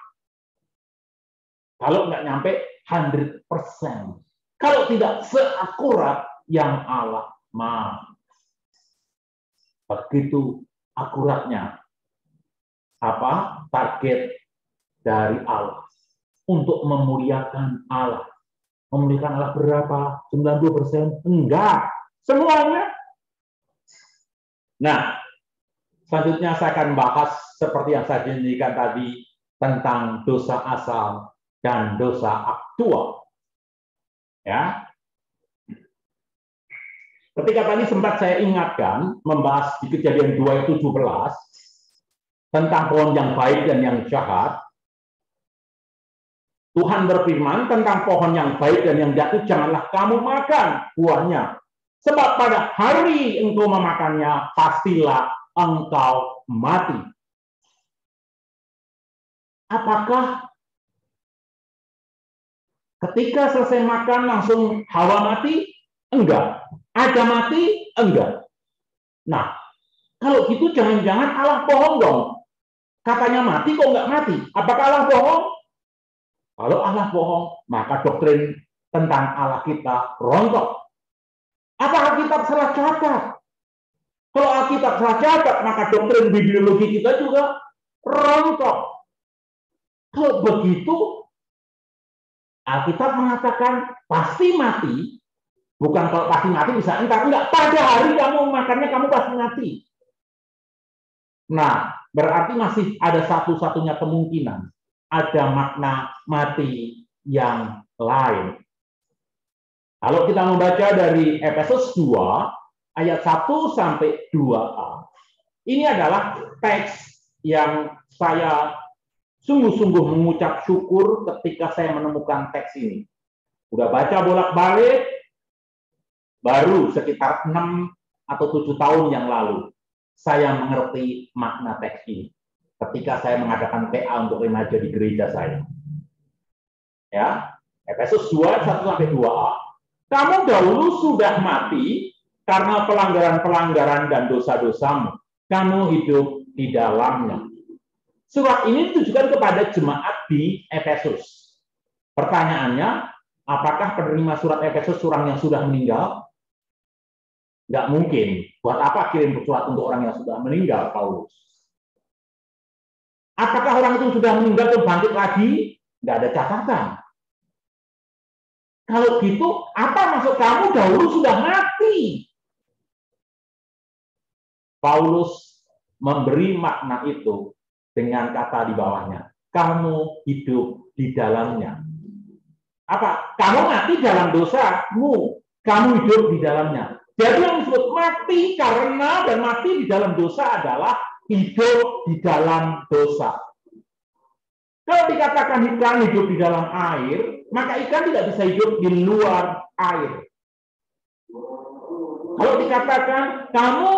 Kalau nggak nyampe 100%. Kalau tidak seakurat yang Allah mau. Begitu akuratnya apa target dari Allah untuk memuliakan Allah. Memuliakan Allah berapa? 90%? Enggak. Semuanya. Nah, selanjutnya saya akan bahas seperti yang saya janjikan tadi tentang dosa asal dan dosa aktual. Ya. Ketika tadi sempat saya ingatkan membahas di Kejadian 2:17 tentang pohon yang baik dan yang jahat. Tuhan berfirman tentang pohon yang baik dan yang jahat itu janganlah kamu makan buahnya. Sebab pada hari engkau memakannya, pastilah engkau mati. Apakah ketika selesai makan langsung Hawa mati? Enggak. Ada mati? Enggak. Nah, kalau gitu jangan-jangan Allah bohong dong. Katanya mati kok enggak mati. Apakah Allah bohong? Kalau Allah bohong, maka doktrin tentang Allah kita rontok. Apa Alkitab salah catat? Kalau Alkitab salah catat, maka doktrin bibliologi kita juga rontok. Kalau begitu, Alkitab mengatakan pasti mati. Bukan kalau pasti mati bisa entar. Enggak, pada hari kamu makannya kamu pasti mati. Nah, berarti masih ada satu-satunya kemungkinan. Ada makna mati yang lain. Kalau kita membaca dari Efesus 2, ayat 1 sampai 2a, ini adalah teks yang saya sungguh-sungguh mengucap syukur ketika saya menemukan teks ini. Udah baca bolak-balik, baru sekitar 6 atau 7 tahun yang lalu, saya mengerti makna teks ini. Ketika saya mengadakan PA untuk remaja di gereja saya. Ya, Efesus 2, 1-2a. Kamu dahulu sudah mati karena pelanggaran-pelanggaran dan dosa-dosamu. Kamu hidup di dalamnya. Surat ini ditujukan kepada jemaat di Efesus. Pertanyaannya, apakah penerima surat Efesus orang yang sudah meninggal? Nggak mungkin. Buat apa kirim surat untuk orang yang sudah meninggal, Paulus? Apakah orang itu sudah meninggal atau bangkit lagi? Nggak ada catatan. Kalau gitu, apa maksud kamu dahulu sudah mati? Paulus memberi makna itu dengan kata di bawahnya. Kamu hidup di dalamnya. Apa? Kamu mati dalam dosamu. Kamu hidup di dalamnya. Jadi yang disebut mati karena dan mati di dalam dosa adalah hidup di dalam dosa. Kalau dikatakan ikan hidup di dalam air, maka ikan tidak bisa hidup di luar air. Kalau dikatakan kamu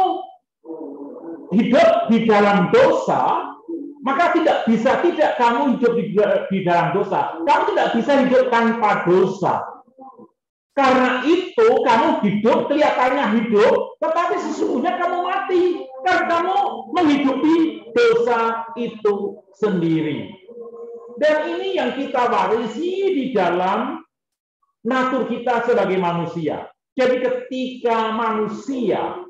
hidup di dalam dosa, maka tidak bisa kamu hidup di dalam dosa. Kamu tidak bisa hidup tanpa dosa. Karena itu kamu hidup, kelihatannya hidup, tetapi sesungguhnya kamu mati. Karena kamu menghidupi dosa itu sendiri. Dan ini yang kita warisi di dalam natur kita sebagai manusia. Jadi ketika manusia,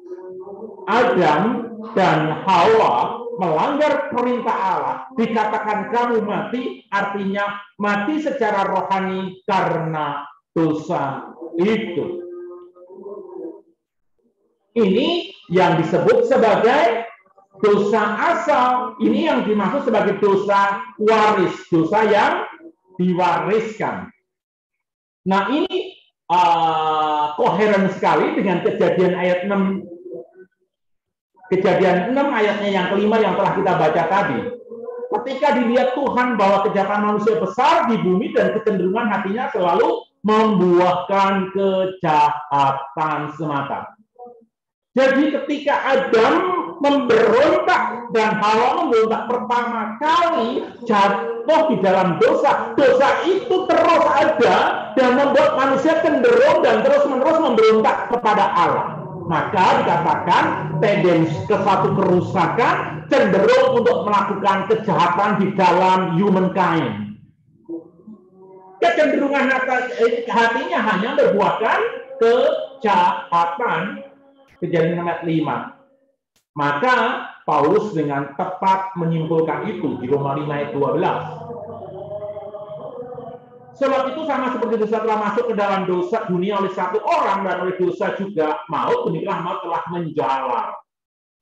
Adam dan Hawa melanggar perintah Allah, dikatakan kamu mati, artinya mati secara rohani karena dosa itu. Ini yang disebut sebagai dosa asal. Ini yang dimaksud sebagai dosa waris, dosa yang diwariskan. Nah, ini koheren sekali dengan Kejadian ayat 6. Kejadian 6 ayatnya yang kelima yang telah kita baca tadi. Ketika dilihat Tuhan bahwa kejahatan manusia besar di bumi dan kecenderungan hatinya selalu membuahkan kejahatan semata. Jadi ketika Adam memberontak dan Hawa memberontak pertama kali jatuh di dalam dosa, dosa itu terus ada dan membuat manusia cenderung dan terus-menerus memberontak kepada Allah. Maka dikatakan tendensi ke suatu kerusakan cenderung untuk melakukan kejahatan di dalam humankind. Kecenderungan hatinya hanya membuahkan kejahatan. Kejadian ayat 5. Maka Paulus dengan tepat menyimpulkan itu di Roma 5 ayat 12. Sebab itu sama seperti dosa telah masuk ke dalam dosa dunia oleh satu orang dan oleh dosa juga maut, demikianlah maut telah menjalar.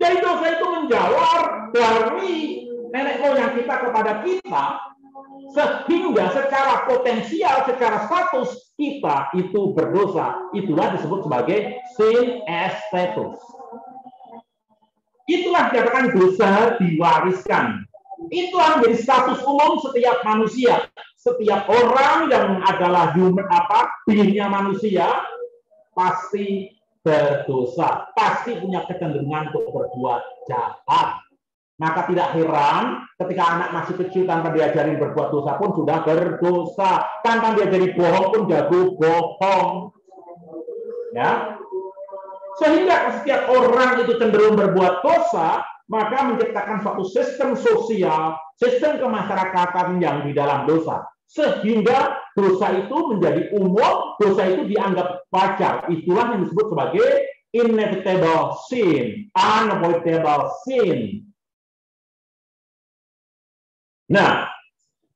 Jadi dosa itu menjalar dari nenek moyang kita kepada kita, sehingga secara potensial, secara status kita itu berdosa. Itulah disebut sebagai sin as status. Itulah dikatakan dosa diwariskan. Itulah menjadi status umum setiap manusia. Setiap orang yang adalah dirinya manusia pasti berdosa, pasti punya kecenderungan untuk berbuat jahat. Maka tidak heran ketika anak masih kecil tanpa diajarin berbuat dosa pun sudah berdosa. Tanpa diajari bohong pun jago bohong. Ya. Sehingga setiap orang itu cenderung berbuat dosa, maka menciptakan suatu sistem sosial, sistem kemasyarakatan yang di dalam dosa. Sehingga dosa itu menjadi umum, dosa itu dianggap wajar. Itulah yang disebut sebagai inevitable sin, unavoidable sin. Nah,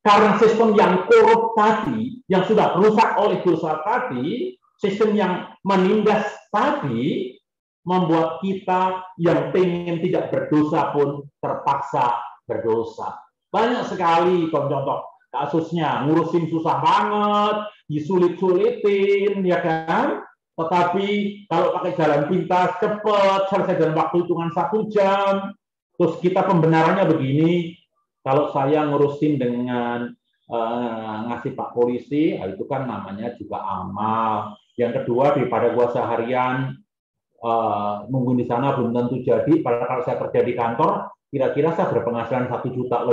karena sistem yang korup tadi, yang sudah rusak oleh dosa tadi, sistem yang menindas tadi, membuat kita yang pengen tidak berdosa pun terpaksa berdosa. Banyak sekali contoh kasusnya, ngurusin susah banget, disulit-sulitin, ya kan? Tetapi kalau pakai jalan pintas, cepat, selesai dalam waktu hitungan 1 jam, terus kita pembenarannya begini, kalau saya ngurusin dengan ngasih Pak Polisi, itu kan namanya juga amal. Yang kedua, daripada gua seharian nunggu di sana belum tentu jadi, padahal kalau saya kerja di kantor, kira-kira saya berpenghasilan 1 juta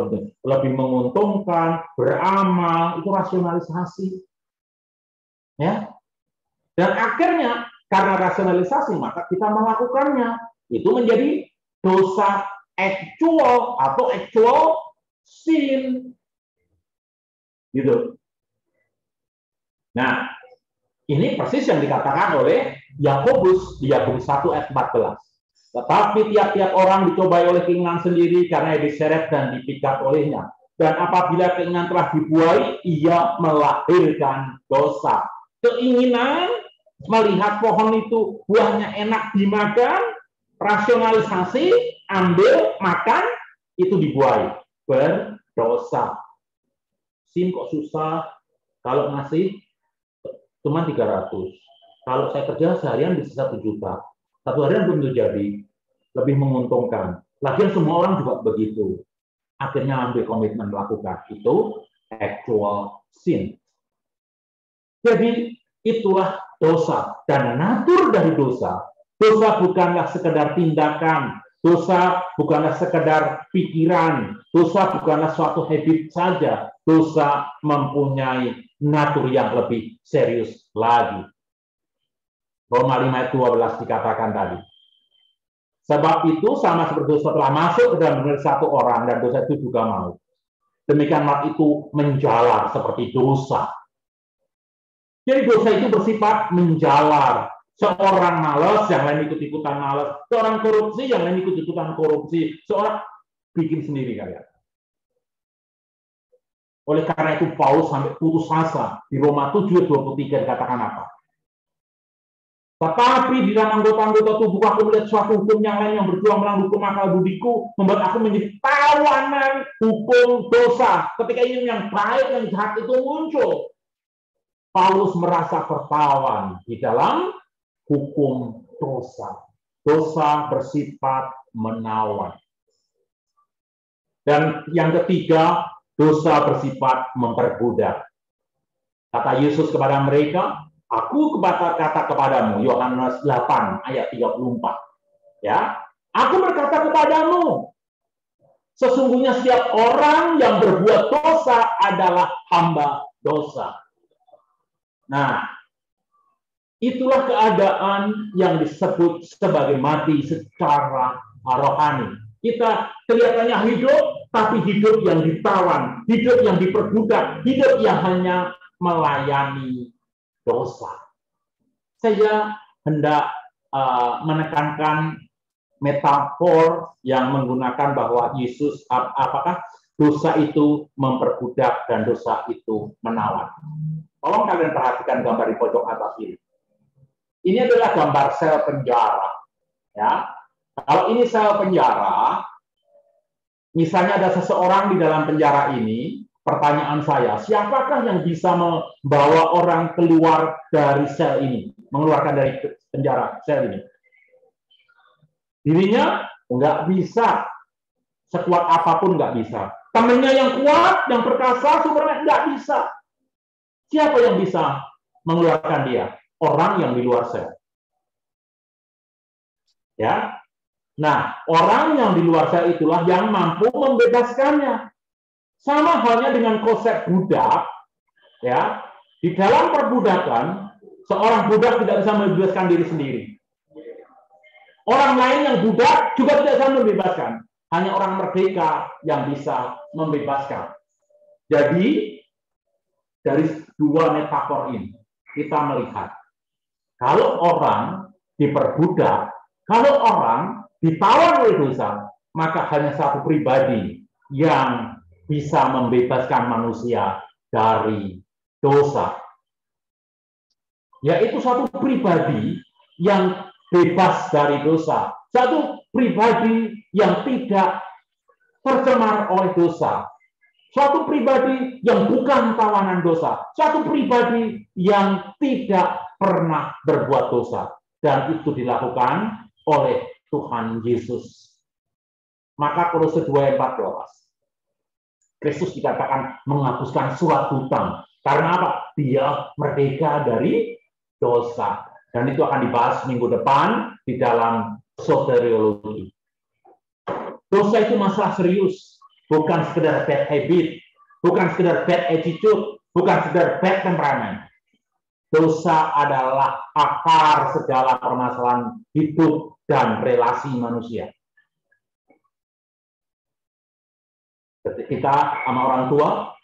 lebih menguntungkan, beramal, itu rasionalisasi. Ya. Dan akhirnya karena rasionalisasi maka kita melakukannya. Itu menjadi dosa actual atau actual sin. Gitu. Nah, ini persis yang dikatakan oleh Yakobus di Yakobus 1 ayat 14. Tetapi tiap-tiap orang dicobai oleh keinginan sendiri karena diseret dan dipikat olehnya. Dan apabila keinginan telah dibuai, ia melahirkan dosa. Keinginan melihat pohon itu buahnya enak dimakan, rasionalisasi, ambil, makan, itu dibuai. Berdosa. SIM kok susah, kalau ngasih cuma 300. Kalau saya kerja seharian bisa 1 juta. 1 harian belum jadi. Lebih menguntungkan. Lagian semua orang juga begitu. Akhirnya ambil komitmen melakukan. Itu actual sin. Jadi itulah dosa. Dan natur dari dosa. Dosa bukanlah sekedar tindakan. Dosa bukanlah sekedar pikiran. Dosa bukanlah suatu habit saja. Dosa mempunyai natur yang lebih serius lagi. Roma 5 ayat 12 dikatakan tadi. Sebab itu sama seperti dosa telah masuk ke dalam diri satu orang dan dosa itu juga maut. Demikianlah itu menjalar seperti dosa. Jadi dosa itu bersifat menjalar. Seorang malas, yang lain ikut-ikutan malas. Seorang korupsi, yang lain ikut-ikutan korupsi. Seorang bikin sendiri kalian. Oleh karena itu Paulus sampai putus asa. Di Roma 7:23 dikatakan apa? Tetapi di dalam anggota-anggota tubuh aku melihat suatu hukum yang lain yang berjuang melawan hukum akal budiku, membuat aku menjadi tawanan hukum dosa. Ketika ini yang baik yang jahat itu muncul, Paulus merasa tertawan di dalam hukum dosa. Dosa bersifat menawan. Dan yang ketiga, dosa bersifat memperbudak. Kata Yesus kepada mereka, aku kata kepadamu, Yohanes 8 ayat 34. Ya, aku berkata kepadamu, sesungguhnya setiap orang yang berbuat dosa adalah hamba dosa. Nah, itulah keadaan yang disebut sebagai mati secara rohani. Kita kelihatannya hidup, tapi hidup yang ditawan, hidup yang diperbudak, hidup yang hanya melayani dosa. Saya hendak menekankan metafor yang menggunakan bahwa Yesus, apakah dosa itu memperbudak dan dosa itu menawan. Tolong kalian perhatikan gambar di pojok atas ini. Ini adalah gambar sel penjara. Ya, kalau ini sel penjara, misalnya ada seseorang di dalam penjara ini, pertanyaan saya, siapakah yang bisa membawa orang keluar dari sel ini, mengeluarkan dari penjara sel ini? Dirinya nggak bisa, sekuat apapun nggak bisa. Temannya yang kuat, yang perkasa, Superman nggak bisa. Siapa yang bisa mengeluarkan dia? Orang yang di luar sel. Ya, nah orang yang di luar sel itulah yang mampu membebaskannya. Sama halnya dengan konsep budak, ya. Di dalam perbudakan, seorang budak tidak bisa membebaskan diri sendiri. Orang lain yang budak juga tidak bisa membebaskan. Hanya orang merdeka yang bisa membebaskan. Jadi, dari dua metafor ini, kita melihat, kalau orang diperbudak, kalau orang ditawan oleh dosa, maka hanya satu pribadi yang bisa membebaskan manusia dari dosa. Yaitu satu pribadi yang bebas dari dosa. Satu pribadi yang tidak tercemar oleh dosa. Suatu pribadi yang bukan tawanan dosa. Suatu pribadi yang tidak pernah berbuat dosa. Dan itu dilakukan oleh Tuhan Yesus. Maka Kolose 2:14. Kristus dikatakan menghapuskan surat hutang. Karena apa? Dia merdeka dari dosa. Dan itu akan dibahas minggu depan di dalam soteriologi. Dosa itu masalah serius, bukan sekedar bad habit, bukan sekedar bad attitude, bukan sekedar bad temperament. Dosa adalah akar segala permasalahan hidup dan relasi manusia. Kita sama orang tua,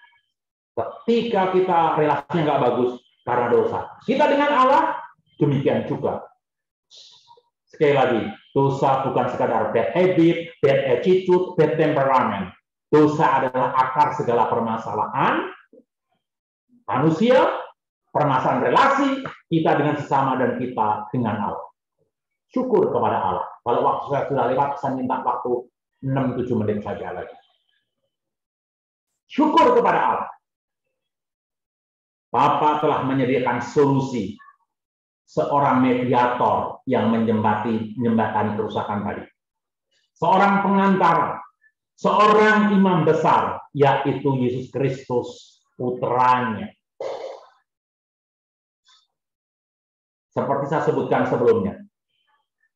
ketika kita relasinya nggak bagus karena dosa. Kita dengan Allah, demikian juga. Sekali lagi, dosa bukan sekadar bad habit, bad attitude, bad temperament. Dosa adalah akar segala permasalahan manusia, permasalahan relasi kita dengan sesama dan kita dengan Allah. Syukur kepada Allah. Kalau waktu saya sudah lewat, saya minta waktu 6-7 menit saja lagi. Syukur kepada Allah. Bapa telah menyediakan solusi. Seorang mediator yang menjembatani kerusakan tadi. Seorang pengantara. Seorang imam besar, yaitu Yesus Kristus, putranya. Seperti saya sebutkan sebelumnya,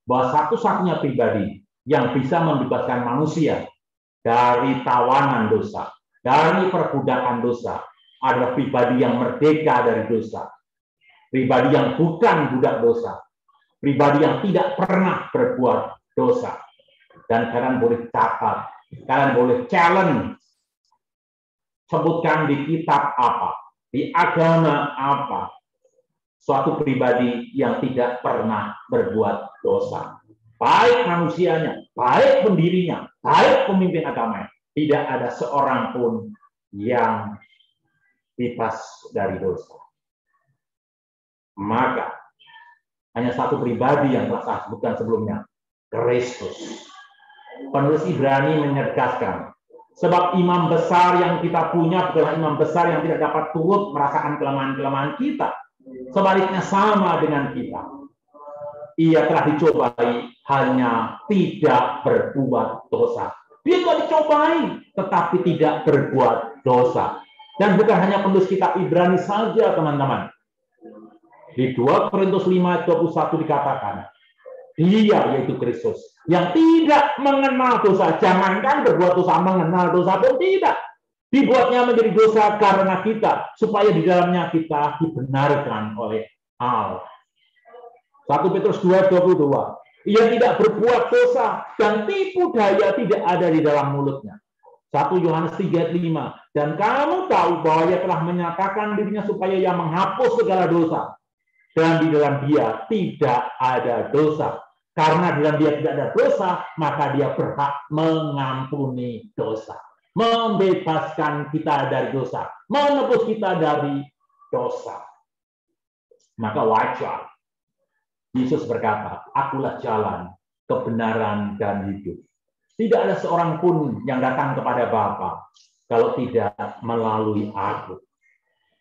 bahwa satu-satunya pribadi yang bisa membebaskan manusia dari tawanan dosa, dari perbudakan dosa, adalah pribadi yang merdeka dari dosa. Pribadi yang bukan budak dosa. Pribadi yang tidak pernah berbuat dosa. Dan kalian boleh catat, kalian boleh challenge. Sebutkan di kitab apa, di agama apa, suatu pribadi yang tidak pernah berbuat dosa. Baik manusianya, baik pendirinya, baik pemimpin agamanya. Tidak ada seorang pun yang bebas dari dosa. Maka hanya satu pribadi yang telah saya sebutkan sebelumnya, Kristus. Penulis Ibrani menegaskan, sebab imam besar yang kita punya adalah imam besar yang tidak dapat turut merasakan kelemahan-kelemahan kita. Sebaliknya sama dengan kita. Ia telah dicobai, hanya tidak berbuat dosa. Dia telah dicobai, tetapi tidak berbuat dosa. Dan bukan hanya penulis kitab Ibrani saja, teman-teman. Di 2 Korintus 5:21 dikatakan, dia yaitu Kristus yang tidak mengenal dosa, jangankan berbuat dosa, mengenal dosa pun tidak. Dibuatnya menjadi dosa karena kita, supaya di dalamnya kita dibenarkan oleh Allah. 1 Petrus 2:22. Ia tidak berbuat dosa dan tipu daya tidak ada di dalam mulutnya. 1 Yohanes 3:5. Dan kamu tahu bahwa ia telah menyatakan dirinya supaya ia menghapus segala dosa. Dan di dalam dia tidak ada dosa. Karena di dalam dia tidak ada dosa, maka dia berhak mengampuni dosa. Membebaskan kita dari dosa. Menebus kita dari dosa. Maka wajar. Yesus berkata, akulah jalan, kebenaran, dan hidup. Tidak ada seorang pun yang datang kepada Bapa kalau tidak melalui aku.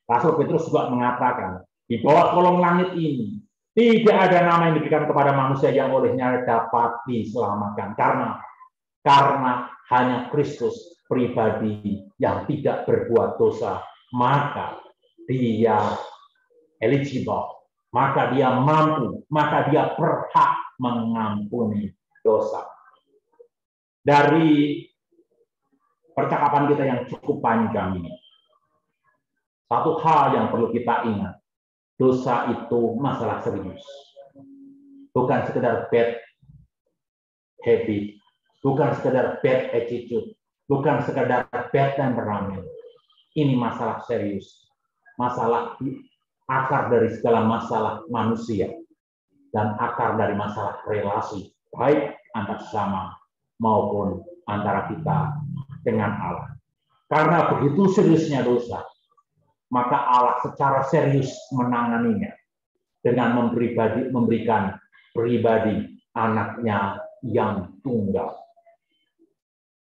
Rasul Petrus juga mengatakan, di bawah kolong langit ini, tidak ada nama yang diberikan kepada manusia yang olehnya dapat diselamatkan. Karena hanya Kristus pribadi yang tidak berbuat dosa, maka dia eligible, maka dia mampu, maka dia berhak mengampuni dosa. Dari percakapan kita yang cukup panjang ini, satu hal yang perlu kita ingat, dosa itu masalah serius. Bukan sekedar bad habit, bukan sekedar bad attitude, bukan sekedar bad temperament. Ini masalah serius. Masalah akar dari segala masalah manusia dan akar dari masalah relasi, baik antar sesama maupun antara kita dengan Allah. Karena begitu seriusnya dosa, maka Allah secara serius menanganinya dengan memberikan pribadi anaknya yang tunggal.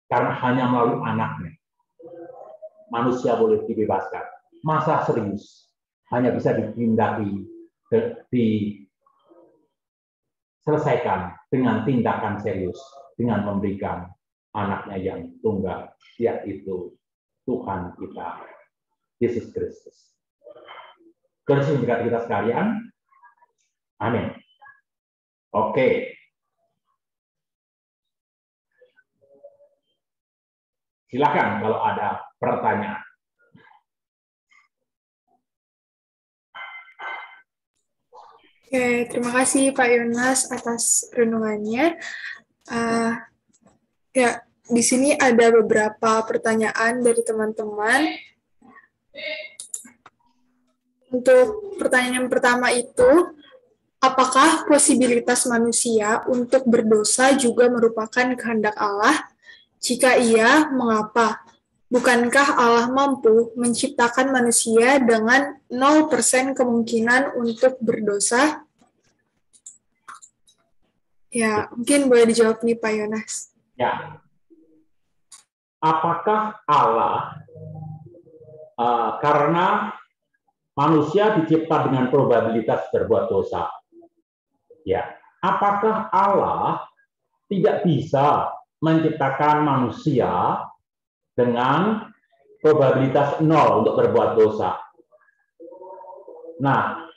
Karena hanya melalui anaknya manusia boleh dibebaskan. Masa serius hanya bisa ditindaki, diselesaikan dengan tindakan serius, dengan memberikan anaknya yang tunggal, yaitu Tuhan kita, Yesus Kristus. Kristus memberkati kita sekalian. Amin. Oke. Silakan kalau ada pertanyaan. Oke, terima kasih Pak Yonas atas renungannya. Ya, di sini ada beberapa pertanyaan dari teman-teman. Untuk pertanyaan yang pertama itu, apakah posibilitas manusia untuk berdosa juga merupakan kehendak Allah? Jika iya, mengapa? Bukankah Allah mampu menciptakan manusia dengan 0% kemungkinan untuk berdosa? Ya, mungkin boleh dijawab nih Pak Yonas. Ya. Apakah Allah karena manusia dicipta dengan probabilitas berbuat dosa? Ya. Apakah Allah tidak bisa menciptakan manusia dengan probabilitas 0 untuk berbuat dosa? Nah,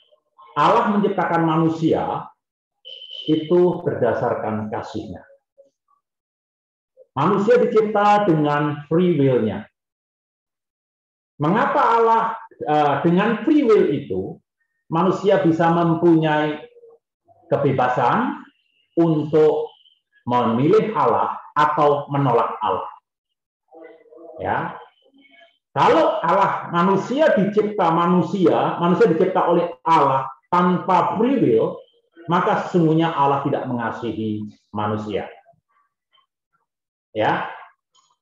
Allah menciptakan manusia itu berdasarkan kasih-Nya. Manusia dicipta dengan free will-nya. Mengapa Allah dengan free will itu manusia bisa mempunyai kebebasan untuk memilih Allah atau menolak Allah? Ya. Kalau Allah manusia dicipta oleh Allah tanpa free will, maka sesungguhnya Allah tidak mengasihi manusia. Ya,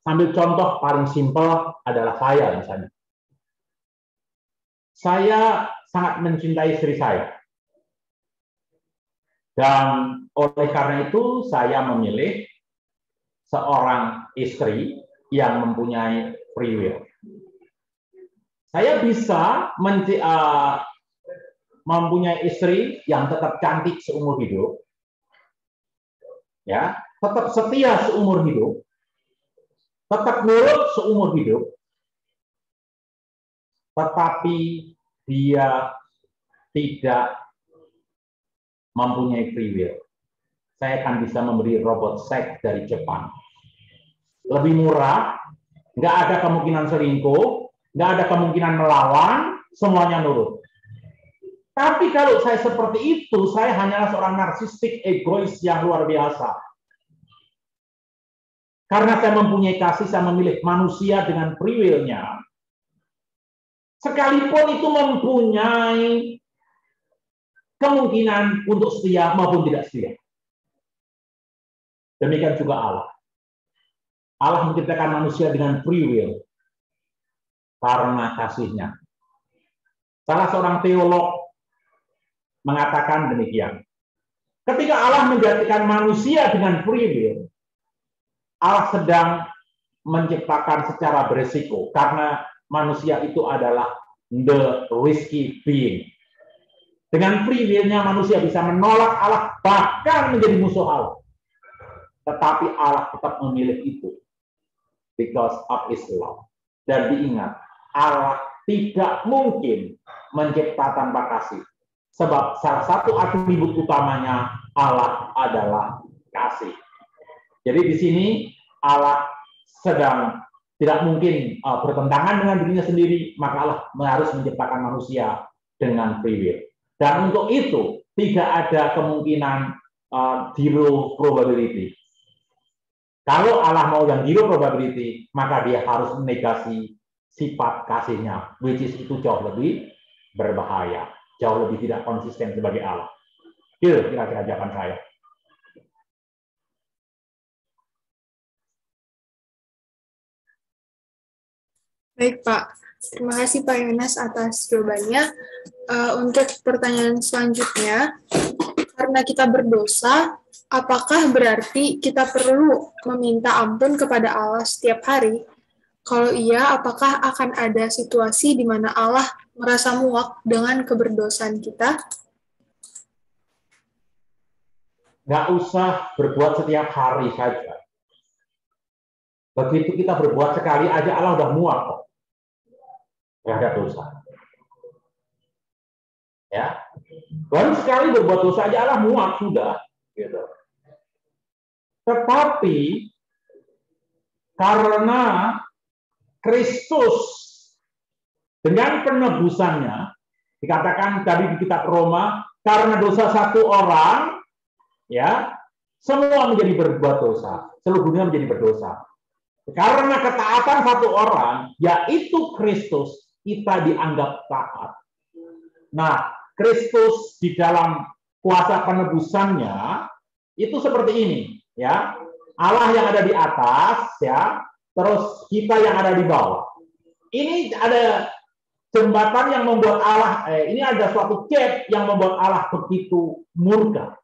ambil contoh paling simpel adalah saya misalnya. Saya sangat mencintai istri saya. Dan oleh karena itu saya memilih seorang istri yang mempunyai free will. Saya bisa mempunyai istri yang tetap cantik seumur hidup. Ya, tetap setia seumur hidup, tetap nurut seumur hidup, tetapi dia tidak mempunyai free will. Saya akan bisa memberi robot seks dari Jepang. Lebih murah, nggak ada kemungkinan selingkuh, nggak ada kemungkinan melawan, semuanya nurut. Tapi kalau saya seperti itu, saya hanyalah seorang narsistik egois yang luar biasa. Karena saya mempunyai kasih, saya memilih manusia dengan free will-nya. Sekalipun itu mempunyai kemungkinan untuk setia maupun tidak setia. Demikian juga Allah. Allah menciptakan manusia dengan free will karena kasih-Nya. Salah seorang teolog mengatakan demikian. Ketika Allah menjadikan manusia dengan free will, Allah sedang menciptakan secara beresiko karena manusia itu adalah the risky being. Dengan free will-nya manusia bisa menolak Allah, bahkan menjadi musuh Allah. Tetapi Allah tetap memilih itu because of His love. Dan diingat, Allah tidak mungkin mencipta tanpa kasih. Sebab salah satu atribut utamanya Allah adalah kasih. Jadi di sini Allah sedang tidak mungkin bertentangan dengan dirinya sendiri, maka Allah harus menciptakan manusia dengan free will. Dan untuk itu tidak ada kemungkinan zero probability. Kalau Allah mau yang zero probability, maka dia harus menegasi sifat kasih-Nya, which is itu jauh lebih berbahaya, jauh lebih tidak konsisten sebagai Allah. Itu kira-kira jawaban saya. Baik Pak, terima kasih Pak Yonas atas jawabannya. Untuk pertanyaan selanjutnya, karena kita berdosa, apakah berarti kita perlu meminta ampun kepada Allah setiap hari? Kalau iya, apakah akan ada situasi di mana Allah merasa muak dengan keberdosaan kita? Nggak usah berbuat setiap hari saja. Begitu kita berbuat sekali aja Allah udah muak kok. Nggak ada dosa. Ya, baru sekali berbuat dosa aja Allah muak sudah. Gitu. Tetapi Karena Kristus dengan penebusannya, dikatakan tadi di kitab Roma, karena dosa satu orang, ya, semua menjadi berbuat dosa, seluruh dunia menjadi berdosa. Karena ketaatan satu orang, yaitu Kristus, kita dianggap taat. Nah, Kristus di dalam kuasa penebusannya itu seperti ini, ya. Allah yang ada di atas, ya, terus kita yang ada di bawah. Ini ada jembatan yang membuat Allah, ini ada suatu gap yang membuat Allah begitu murka.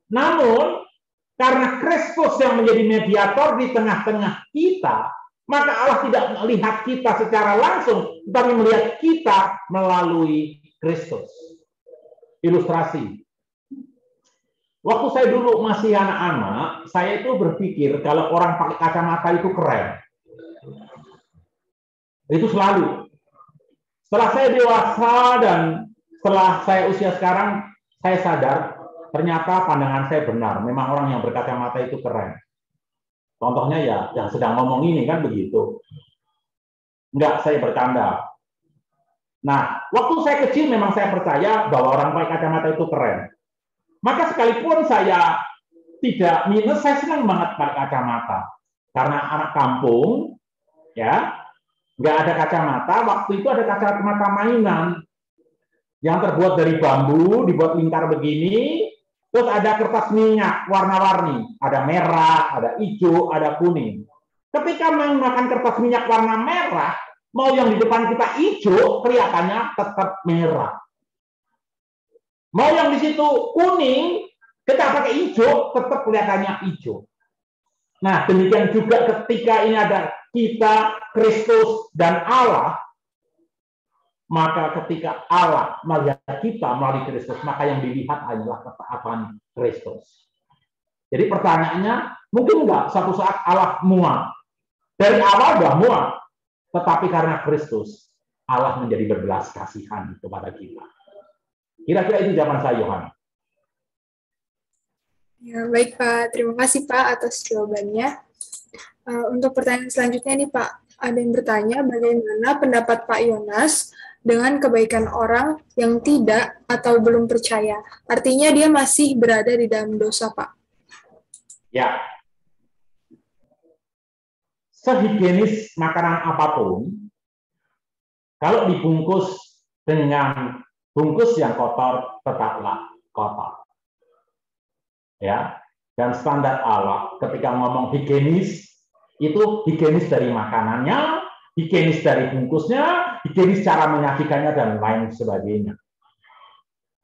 Namun, karena Kristus yang menjadi mediator di tengah-tengah kita, maka Allah tidak melihat kita secara langsung, tetapi melihat kita melalui Kristus. Ilustrasi. Waktu saya dulu masih anak-anak, saya itu berpikir kalau orang pakai kacamata itu keren. Itu selalu. Setelah saya dewasa dan setelah saya usia sekarang, saya sadar ternyata pandangan saya benar. Memang orang yang berkacamata itu keren. Contohnya ya, yang sedang ngomong ini kan begitu. Enggak, saya bercanda. Nah, waktu saya kecil memang saya percaya bahwa orang pakai kacamata itu keren. Maka sekalipun saya tidak minus, saya senang banget pakai kacamata. Karena anak kampung, ya, nggak ada kacamata. Waktu itu ada kacamata mainan yang terbuat dari bambu, dibuat lingkar begini. Terus ada kertas minyak warna-warni, ada merah, ada hijau, ada kuning. Ketika menggunakan kertas minyak warna merah, mau yang di depan kita hijau, kelihatannya tetap merah. Mau yang di situ kuning, kita pakai hijau, tetap kelihatannya hijau. Nah, demikian juga ketika ini ada kita, Kristus, dan Allah, maka ketika Allah melihat kita melalui Kristus, maka yang dilihat adalah ketaatan Kristus. Jadi pertanyaannya, mungkin enggak suatu saat Allah muak? Dari awal sudah muak, tetapi karena Kristus, Allah menjadi berbelas kasihan kepada kita. Kira-kira itu jawaban saya, Yohan. Ya, baik Pak. Terima kasih Pak atas jawabannya. Untuk pertanyaan selanjutnya nih Pak, ada yang bertanya bagaimana pendapat Pak Yonas dengan kebaikan orang yang tidak atau belum percaya. Artinya dia masih berada di dalam dosa, Pak. Ya. Sehigienis makanan apapun, kalau dibungkus dengan bungkus yang kotor, tetaplah kotor. Ya. Dan standar Allah ketika ngomong higienis, itu higienis dari makanannya, higienis dari bungkusnya, higienis cara menyajikannya, dan lain sebagainya.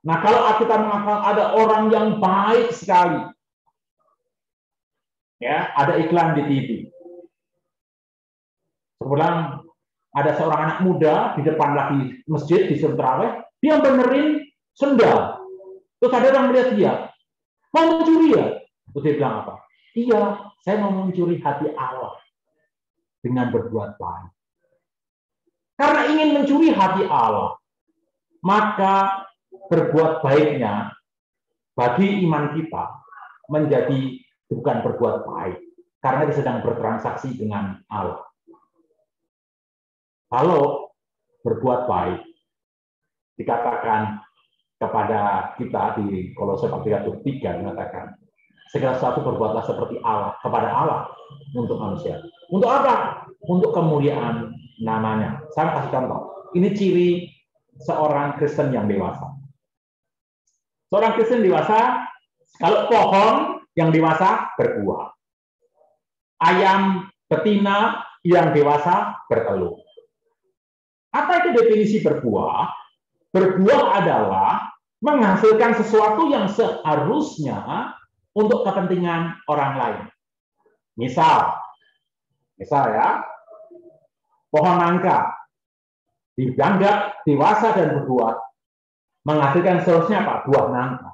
Nah, kalau kita mengatakan ada orang yang baik sekali, ya, ada iklan di TV. Kemudian ada seorang anak muda di depan lagi masjid, disuruh tarawih, dia benerin sendal. Terus ada orang melihat dia, mau mencuri ya? Terus dia bilang apa? Iya, saya mau mencuri hati Allah dengan berbuat baik. Karena ingin mencuri hati Allah, maka berbuat baiknya bagi iman kita menjadi bukan berbuat baik, karena dia sedang bertransaksi dengan Allah. Kalau berbuat baik, dikatakan kepada kita di Kolose 3:3 mengatakan, segala sesuatu berbuatlah seperti Allah, kepada Allah untuk manusia. Untuk apa? Untuk kemuliaan namanya. Saya kasih contoh. Ini ciri seorang Kristen yang dewasa. Seorang Kristen dewasa, kalau pohon yang dewasa berbuah. Ayam betina yang dewasa bertelur. Apa itu definisi berbuah? Berbuah adalah menghasilkan sesuatu yang seharusnya untuk kepentingan orang lain. Misal ya, pohon nangka dianggap dewasa dan berbuah, menghasilkan seharusnya apa? Buah nangka.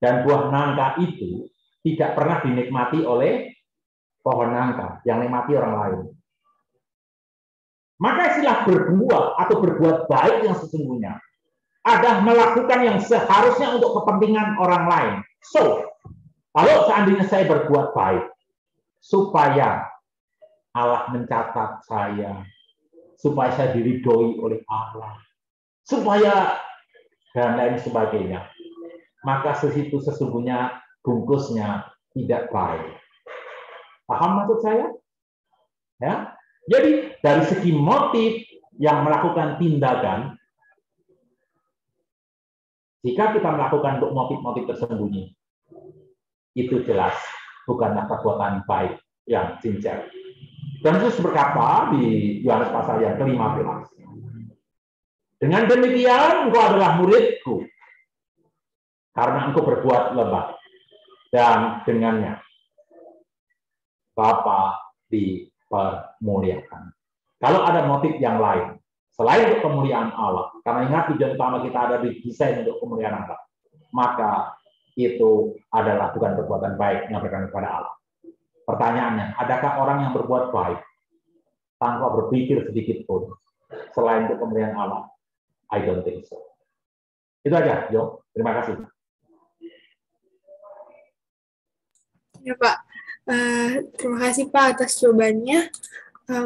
Dan buah nangka itu tidak pernah dinikmati oleh pohon nangka, yang nikmati orang lain. Maka istilah berbuah atau berbuat baik yang sesungguhnya adalah melakukan yang seharusnya untuk kepentingan orang lain. So, kalau seandainya saya berbuat baik supaya Allah mencatat saya, supaya saya diridhoi oleh Allah, supaya dan lain sebagainya. Maka sesitu sesungguhnya bungkusnya tidak baik. Paham maksud saya? Ya. Jadi dari segi motif yang melakukan tindakan, jika kita melakukan untuk motif-motif tersembunyi, itu jelas bukanlah perbuatan baik yang cincang. Dan Yesus berkata di Yohanes pasal yang ke-15, dengan demikian engkau adalah muridku, karena engkau berbuat lemah, dan dengannya Bapa dipermuliakan. Kalau ada motif yang lain, selain untuk kemuliaan Allah, karena ingat tujuan utama kita ada di desain untuk kemuliaan Allah, maka itu adalah bukan perbuatan baik yang berkaitan kepada Allah. Pertanyaannya, adakah orang yang berbuat baik tanpa berpikir sedikit pun selain untuk kemuliaan Allah? I don't think so. Itu aja, Jo. Terima kasih. Ya, Pak. Terima kasih, Pak, atas jawabannya.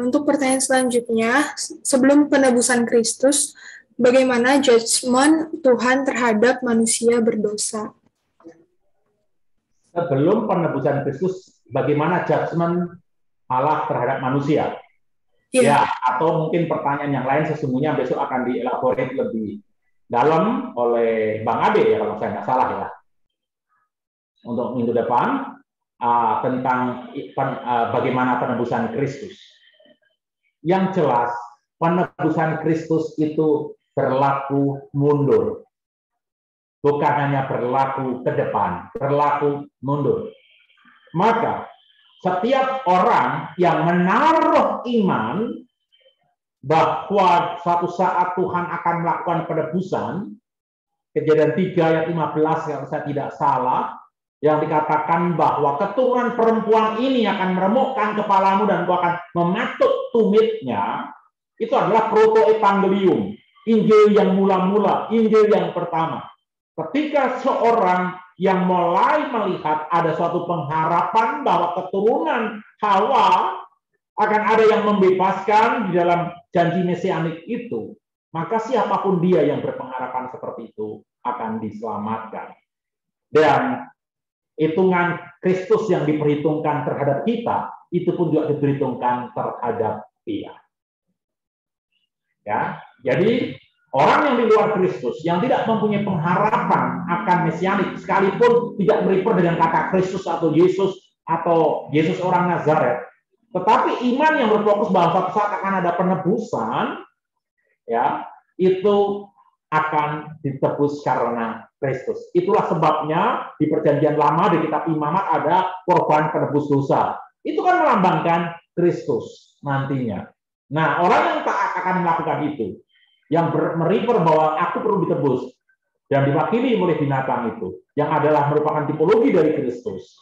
Untuk pertanyaan selanjutnya, sebelum penebusan Kristus, bagaimana judgment Tuhan terhadap manusia berdosa? Sebelum penebusan Kristus, bagaimana judgment Allah terhadap manusia? Ya, atau mungkin pertanyaan yang lain sesungguhnya besok akan dielaborate lebih dalam oleh Bang Ade, ya, kalau saya nggak salah ya. Untuk minggu depan, tentang bagaimana penebusan Kristus. Yang jelas, penebusan Kristus itu berlaku mundur. Bukan hanya berlaku ke depan, berlaku mundur. Maka, setiap orang yang menaruh iman bahwa suatu saat Tuhan akan melakukan penebusan, Kejadian 3 ayat 15 kalau saya tidak salah, yang dikatakan bahwa keturunan perempuan ini akan meremukkan kepalamu dan kau akan mematuk tumitnya, itu adalah proto-evangelium, Injil yang mula-mula, Injil yang pertama. Ketika seorang yang mulai melihat ada suatu pengharapan bahwa keturunan Hawa akan ada yang membebaskan di dalam janji mesianik itu, maka siapapun dia yang berpengharapan seperti itu akan diselamatkan. Dan hitungan Kristus yang diperhitungkan terhadap kita, itu pun juga diperhitungkan terhadap dia. Ya, jadi orang yang di luar Kristus, yang tidak mempunyai pengharapan akan mesianik, sekalipun tidak merefer dengan kata Kristus atau Yesus orang Nazaret, tetapi iman yang berfokus bahwa suatu saat akan ada penebusan, ya, itu akan ditebus karena Kristus. Itulah sebabnya di Perjanjian Lama di kitab Imamat ada korban penebus dosa. Itu kan melambangkan Kristus nantinya. Nah, orang yang taat akan melakukan itu, yang merefer bahwa aku perlu ditebus dan diwakili oleh binatang itu, yang adalah merupakan tipologi dari Kristus,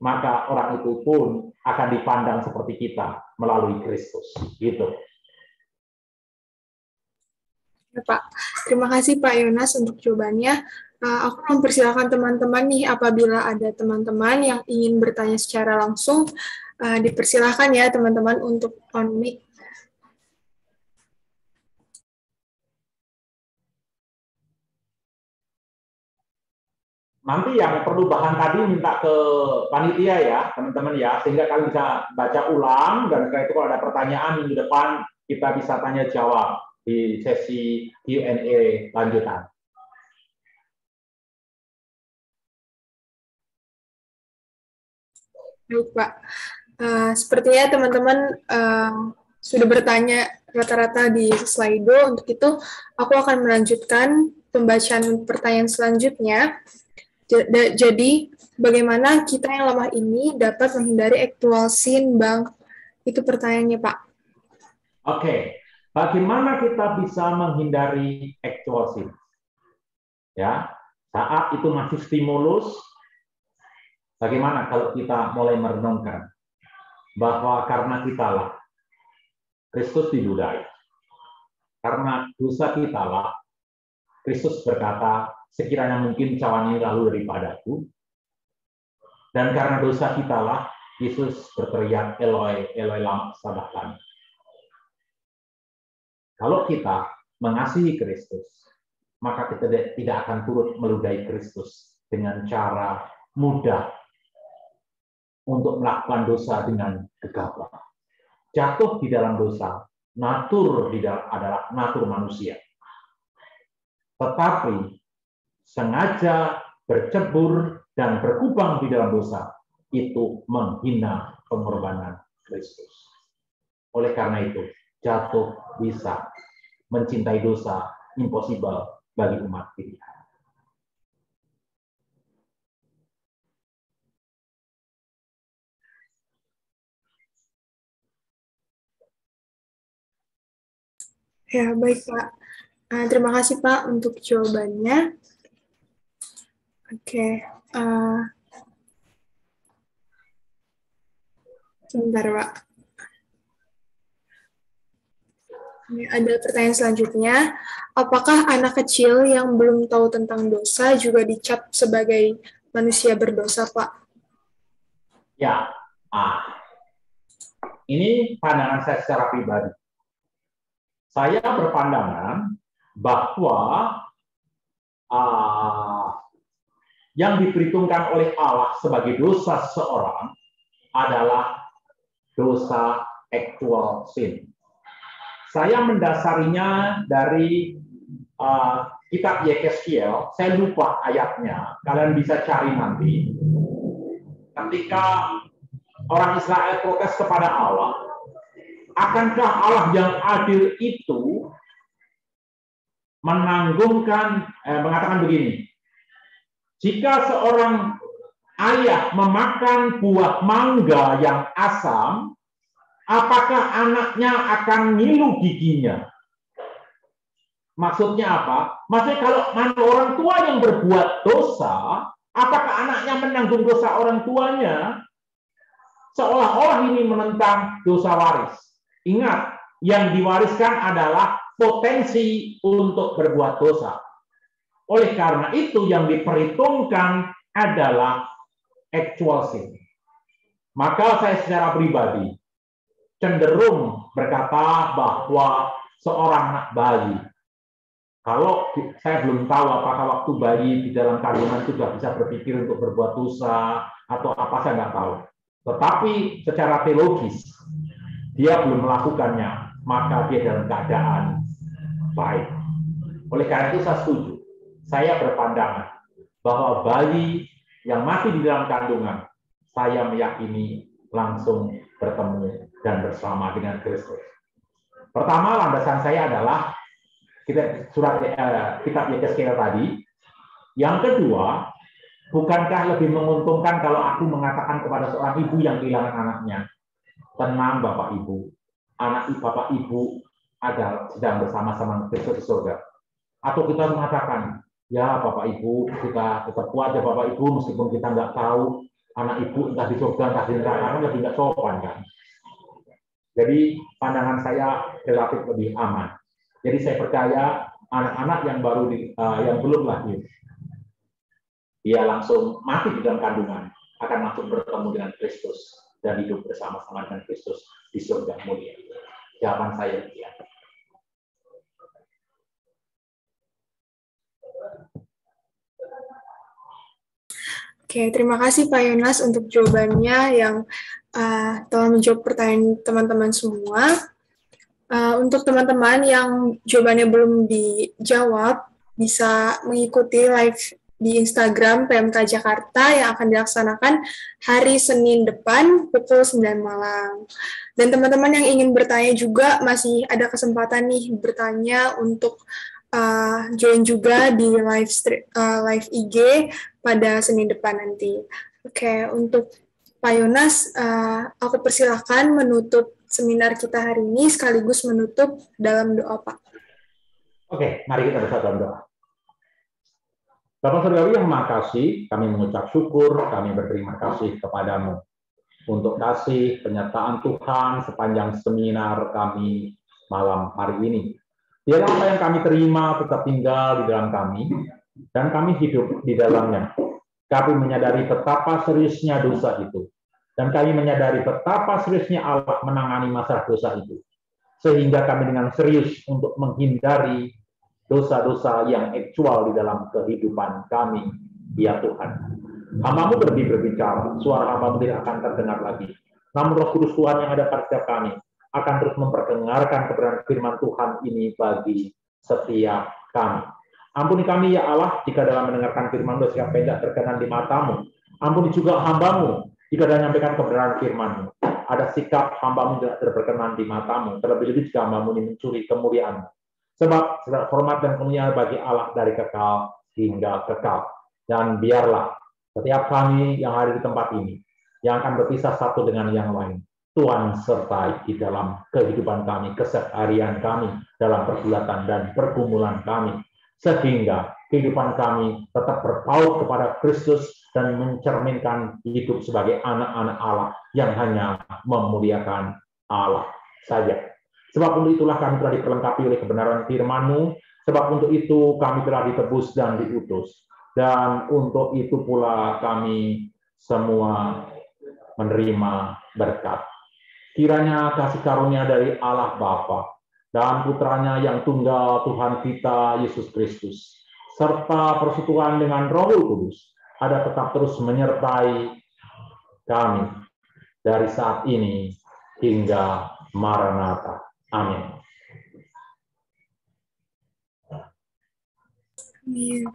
maka orang itu pun akan dipandang seperti kita melalui Kristus. Gitu. Ya, Pak. Terima kasih Pak Yonas untuk jawabannya. Aku mempersilakan teman-teman nih, apabila ada teman-teman yang ingin bertanya secara langsung, dipersilakan ya teman-teman untuk on mic. Nanti yang perlu bahan tadi minta ke panitia ya, teman-teman ya, sehingga kalian bisa baca ulang, dan setelah itu kalau ada pertanyaan minggu depan, kita bisa tanya jawab di sesi Q&A lanjutan. Baik, Pak. Sepertinya teman-teman sudah bertanya rata-rata di Slido. Untuk itu, aku akan melanjutkan pembacaan pertanyaan selanjutnya. Jadi, bagaimana kita yang lemah ini dapat menghindari actual sin, Bang? Itu pertanyaannya, Pak. Oke. Bagaimana kita bisa menghindari actual sin? Ya, saat itu masih stimulus, bagaimana kalau kita mulai merenungkan bahwa karena kitalah Kristus didudai, karena dosa kitalah Kristus berkata, sekiranya mungkin cawan ini lalu daripadaku, dan karena dosa kitalah Yesus berteriak, Eloi, Eloi lama sabachthani. Kalau kita mengasihi Kristus, maka kita tidak akan turut meludahi Kristus dengan cara mudah untuk melakukan dosa dengan gegabah. Jatuh di dalam dosa, adalah natur manusia. Tetapi sengaja bercebur dan berkubang di dalam dosa, itu menghina pengorbanan Kristus. Oleh karena itu, jatuh bisa, mencintai dosa, impossible bagi umat pilihan. Ya, baik Pak. Terima kasih Pak untuk jawabannya. Oke, sebentar Pak. Ini ada pertanyaan selanjutnya. Apakah anak kecil yang belum tahu tentang dosa juga dicap sebagai manusia berdosa, Pak? Ya, ini pandangan saya secara pribadi. Saya berpandangan bahwa yang diperhitungkan oleh Allah sebagai dosa seseorang adalah dosa actual sin. Saya mendasarinya dari kitab Yehezkiel, saya lupa ayatnya, kalian bisa cari nanti. Ketika orang Israel protes kepada Allah, akankah Allah yang adil itu mengatakan begini, jika seorang ayah memakan buah mangga yang asam, apakah anaknya akan ngilu giginya? Maksudnya apa? Maksudnya kalau orang tua yang berbuat dosa, apakah anaknya menanggung dosa orang tuanya? Seolah-olah ini menentang dosa waris. Ingat, yang diwariskan adalah potensi untuk berbuat dosa. Oleh karena itu yang diperhitungkan adalah actual sin. Maka saya secara pribadi cenderung berkata bahwa seorang anak bayi, kalau saya belum tahu apakah waktu bayi di dalam kandungan sudah bisa berpikir untuk berbuat dosa atau apa, saya nggak tahu. Tetapi secara teologis dia belum melakukannya, maka dia dalam keadaan baik. Oleh karena itu saya setuju. Saya berpandangan bahwa bayi yang mati di dalam kandungan, saya meyakini langsung bertemu dan bersama dengan Kristus. Pertama, landasan saya adalah kitab Yehezkiel tadi. Yang kedua, bukankah lebih menguntungkan kalau aku mengatakan kepada seorang ibu yang kehilangan anaknya, tenang Bapak Ibu, anak Bapak Ibu sedang bersama-sama Kristus di surga. Atau kita mengatakan, ya Bapak Ibu, kita tetap kuat ya Bapak Ibu, meskipun kita nggak tahu anak Ibu entah di surga, entah di neraka, kan lebih nggak sopan kan. Jadi pandangan saya relatif lebih aman. Jadi saya percaya anak-anak yang yang belum lahir, dia langsung mati di dalam kandungan, akan langsung bertemu dengan Kristus dan hidup bersama-sama dengan Kristus di surga mulia. Jawaban saya demikian. Oke, terima kasih Pak Yonas untuk jawabannya yang telah menjawab pertanyaan teman-teman semua. Untuk teman-teman yang jawabannya belum dijawab, bisa mengikuti live di Instagram PMK Jakarta yang akan dilaksanakan hari Senin depan pukul 9 malam. Dan teman-teman yang ingin bertanya juga masih ada kesempatan nih bertanya untuk join juga di live IG pada Senin depan nanti. Oke, untuk Pak Yonas, aku persilahkan menutup seminar kita hari ini sekaligus menutup dalam doa, Pak. Oke, mari kita bersatu dalam doa. Bapak Surgawi yang Maha Kasih, kami mengucap syukur, kami berterima kasih kepadamu untuk kasih penyertaan Tuhan sepanjang seminar kami malam hari ini. Biarlah apa yang kami terima tetap tinggal di dalam kami, dan kami hidup di dalamnya. Kami menyadari betapa seriusnya dosa itu, Dan kami menyadari betapa seriusnya Allah menangani masalah dosa itu. Sehingga kami dengan serius untuk menghindari dosa-dosa yang aktual di dalam kehidupan kami, ya Tuhan. Hamba-Mu berbicara, suara Hamba-Mu tidak akan terdengar lagi. Namun Roh Kudus Tuhan yang ada pada setiap kami akan terus memperdengarkan kebenaran firman Tuhan ini bagi setiap kami. Ampuni kami ya Allah, jika dalam mendengarkan firman-Mu sikap tidak berkenan di mata-Mu. Ampuni juga hamba-Mu, jika dalam menyampaikan kebenaran firman-Mu ada sikap hamba-Mu tidak berkenan di mata-Mu, terlebih-lebih jika hamba-Mu ini mencuri kemuliaan-Mu. Sebab hormat dan kemuliaan bagi Allah dari kekal hingga kekal. Dan biarlah setiap kami yang ada di tempat ini, yang akan berpisah satu dengan yang lain, Tuhan sertai di dalam kehidupan kami, keseharian kami, dalam pergulatan dan pergumulan kami, sehingga kehidupan kami tetap berpaut kepada Kristus dan mencerminkan hidup sebagai anak-anak Allah yang hanya memuliakan Allah saja. Sebab untuk itulah kami telah diperlengkapi oleh kebenaran firman-Mu, sebab untuk itu kami telah ditebus dan diutus. Dan untuk itu pula kami semua menerima berkat. Kiranya kasih karunia dari Allah Bapa dan Putranya yang tunggal Tuhan kita Yesus Kristus, serta persekutuan dengan Roh Kudus, ada tetap terus menyertai kami dari saat ini hingga Maranatha. Amin. Amin.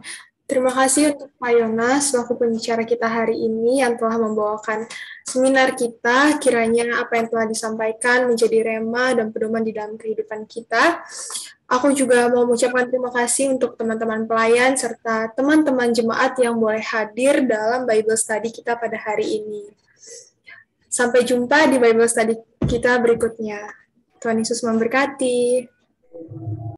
Terima kasih untuk Pak Yonas, selaku pembicara kita hari ini yang telah membawakan seminar kita. Kiranya apa yang telah disampaikan menjadi rema dan pedoman di dalam kehidupan kita. Aku juga mau mengucapkan terima kasih untuk teman-teman pelayan serta teman-teman jemaat yang boleh hadir dalam Bible Study kita pada hari ini. Sampai jumpa di Bible Study kita berikutnya. Tuhan Yesus memberkati.